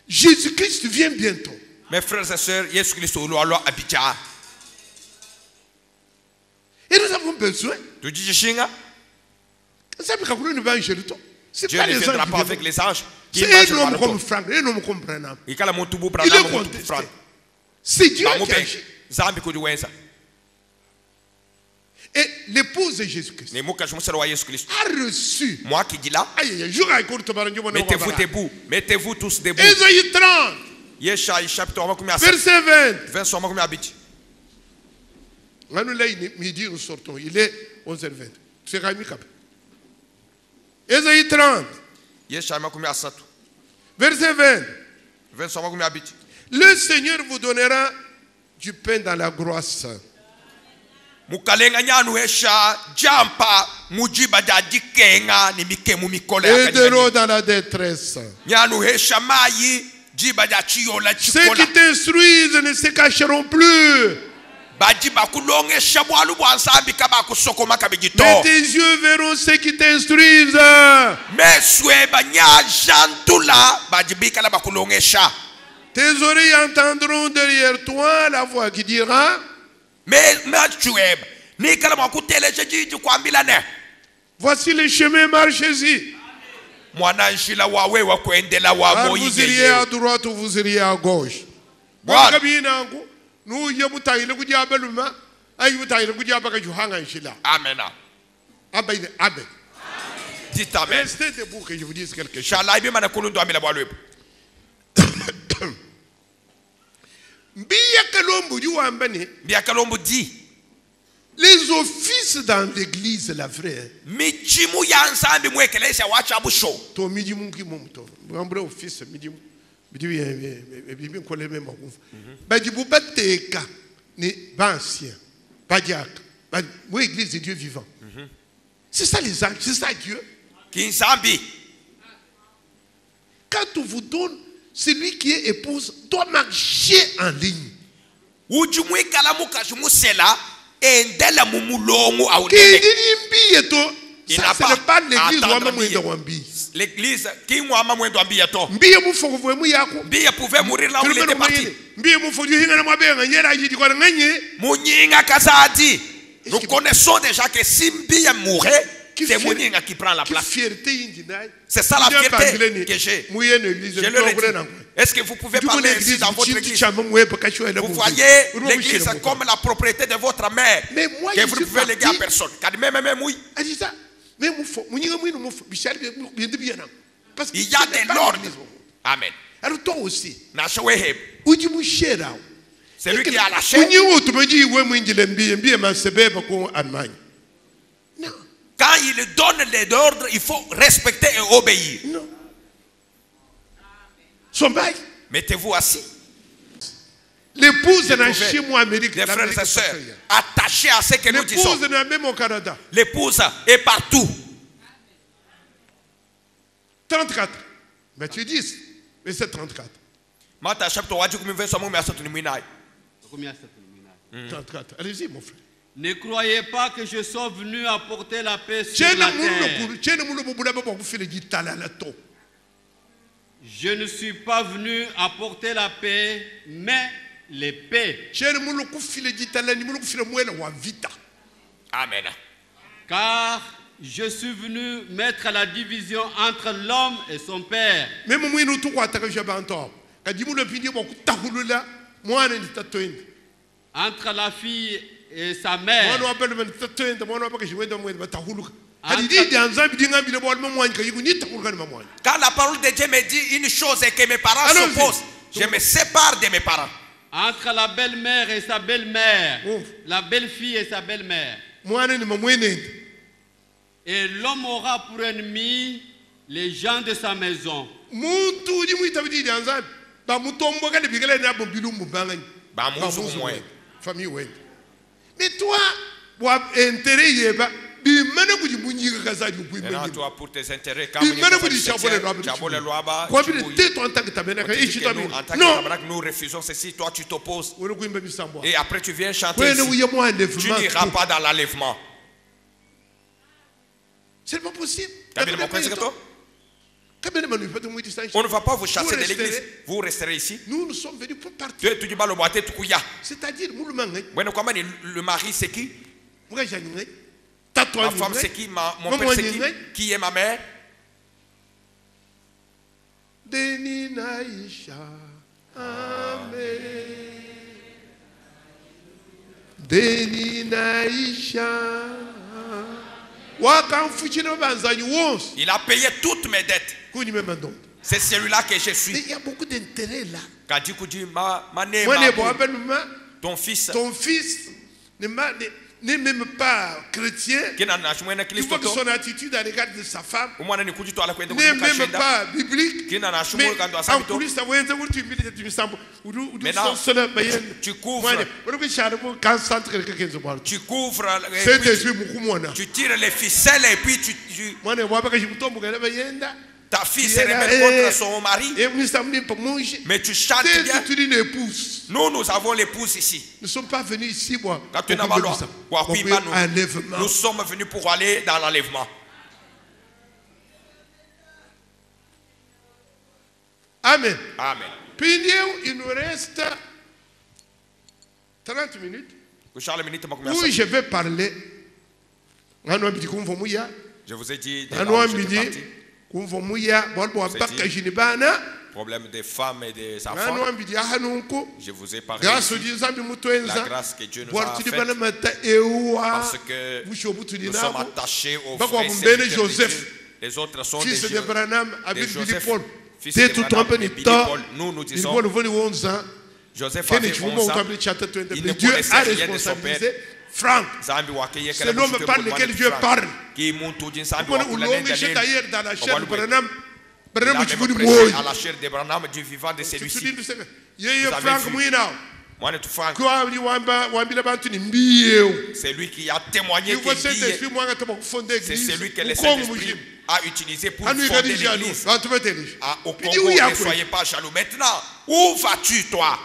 Jésus-Christ vient bientôt. Mes frères et sœurs, Jésus-Christ et nous avons besoin. Dieu pas ne viendra pas avec les anges. C'est un homme comme Franck, un homme comme Branham. Il est contesté. C'est Dieu qui agit. Et l'épouse de Jésus-Christ a reçu. Moi qui dis là, mettez-vous debout. Mettez-vous tous debout. Ésaïe 30. Verset 20. Midi, nous sortons. Il est 11h20. C'est Rami Kap. Ésaïe 30. Verset 20. Le Seigneur vous donnera du pain dans la grosse. Et de l'eau dans la détresse. Ceux qui t'instruisent ne se cacheront plus. Mais tes yeux verront ceux qui t'instruisent. Tes oreilles entendront derrière toi la voix qui dira: voici le chemin, marchez-y. Vous iriez à droite ou vous iriez à gauche. Amen. Amen. Dites amen. Restez debout que je vous dise quelque chose. Les offices dans l'église, la vraie. L'église de Dieu vivant. C'est ça les anges, c'est ça Dieu. Quand on vous donne, celui qui est épouse doit marcher en ligne. Ça, ce n'est pas l'église. L'église qui pouvait mourir là où il était parti. Nous connaissons déjà que si Mbiya mourait, c'est Mouninga qui prend la place. C'est ça la fierté que j'ai. Je le redis. Est-ce que vous pouvez parler ici dans votre église? Vous voyez l'église comme la propriété de votre mère, que vous ne pouvez léguer à personne. Il y a de l'ordre. Amen. Alors toi aussi, c'est lui qui a la chair. Quand il donne les ordres, il faut respecter et obéir. Non. Mettez-vous assis. L'épouse n'a chez moi Amérique. Les frères et sœurs, attachés à ce que nous disons. L'épouse n'est même au Canada. L'épouse est partout. 34. Matthieu 10, verset 34. 34. Allez-y, mon frère. Ne croyez pas que je sois venu apporter la paix sur la terre. Je ne suis pas venu apporter la paix, mais l'épée. Amen. Car je suis venu mettre la division entre l'homme et son père. Entre la fille et sa mère. Quand la parole de Dieu me dit une chose et que mes parents s'opposent, je me sépare de mes parents. Entre la belle-mère et sa belle-mère, la belle-fille et sa belle-mère. Et l'homme aura pour ennemi les gens de sa maison. Mais toi, intérêt, toi, pour tes intérêts, nous refusons ceci, toi tu t'opposes. Et après tu viens chanter ici. Tu n'iras pas dans l'enlèvement. C'est pas possible. On ne va pas vous chasser de l'église. Vous resterez ici. Nous sommes venus pour partir. C'est-à-dire, le mari c'est qui? Ma femme c'est qui? Mon père c'est qui? Qui est ma mère? Deni Naïcha. Amen. Deni Naïcha. Il a payé toutes mes dettes. C'est celui-là que je suis. Mais il y a beaucoup d'intérêt là. Ton fils n'est même pas chrétien. Il voit que son attitude à l'égard de sa femme n'est même pas biblique. Mais en coulisses, tu couvres, tu tires les ficelles et puis ta fille se remet contre son mari. Mais tu chantes bien. Nous avons l'épouse ici. Nous ne sommes pas venus ici, nous sommes venus pour aller dans l'enlèvement. Amen. Amen. Puis il nous reste 30 minutes où je vais parler. Je vous ai dit problème des femmes et des enfants. Je vous ai parlé la grâce que Dieu nous a faite parce que nous sommes attachés aux frères et Joseph. Les autres sont des Joseph, fils de Branham et Billy Paul. Nous disons Joseph avait 11 ans. Il ne connaissait rien de son père. Franck, c'est l'homme par lequel Dieu parle. Dans la chair de Branham, à la chair de Branham du vivant de celui-ci. C'est lui qui a témoigné que c'est celui que le Saint-Esprit a utilisé pour fonder l'église. Au Congo, ne soyez pas jaloux. Maintenant, où vas-tu toi?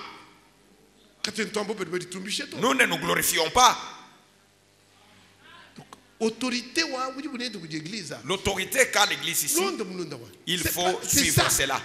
Nous ne nous glorifions pas. L'autorité qu'a l'église ici, il faut suivre cela.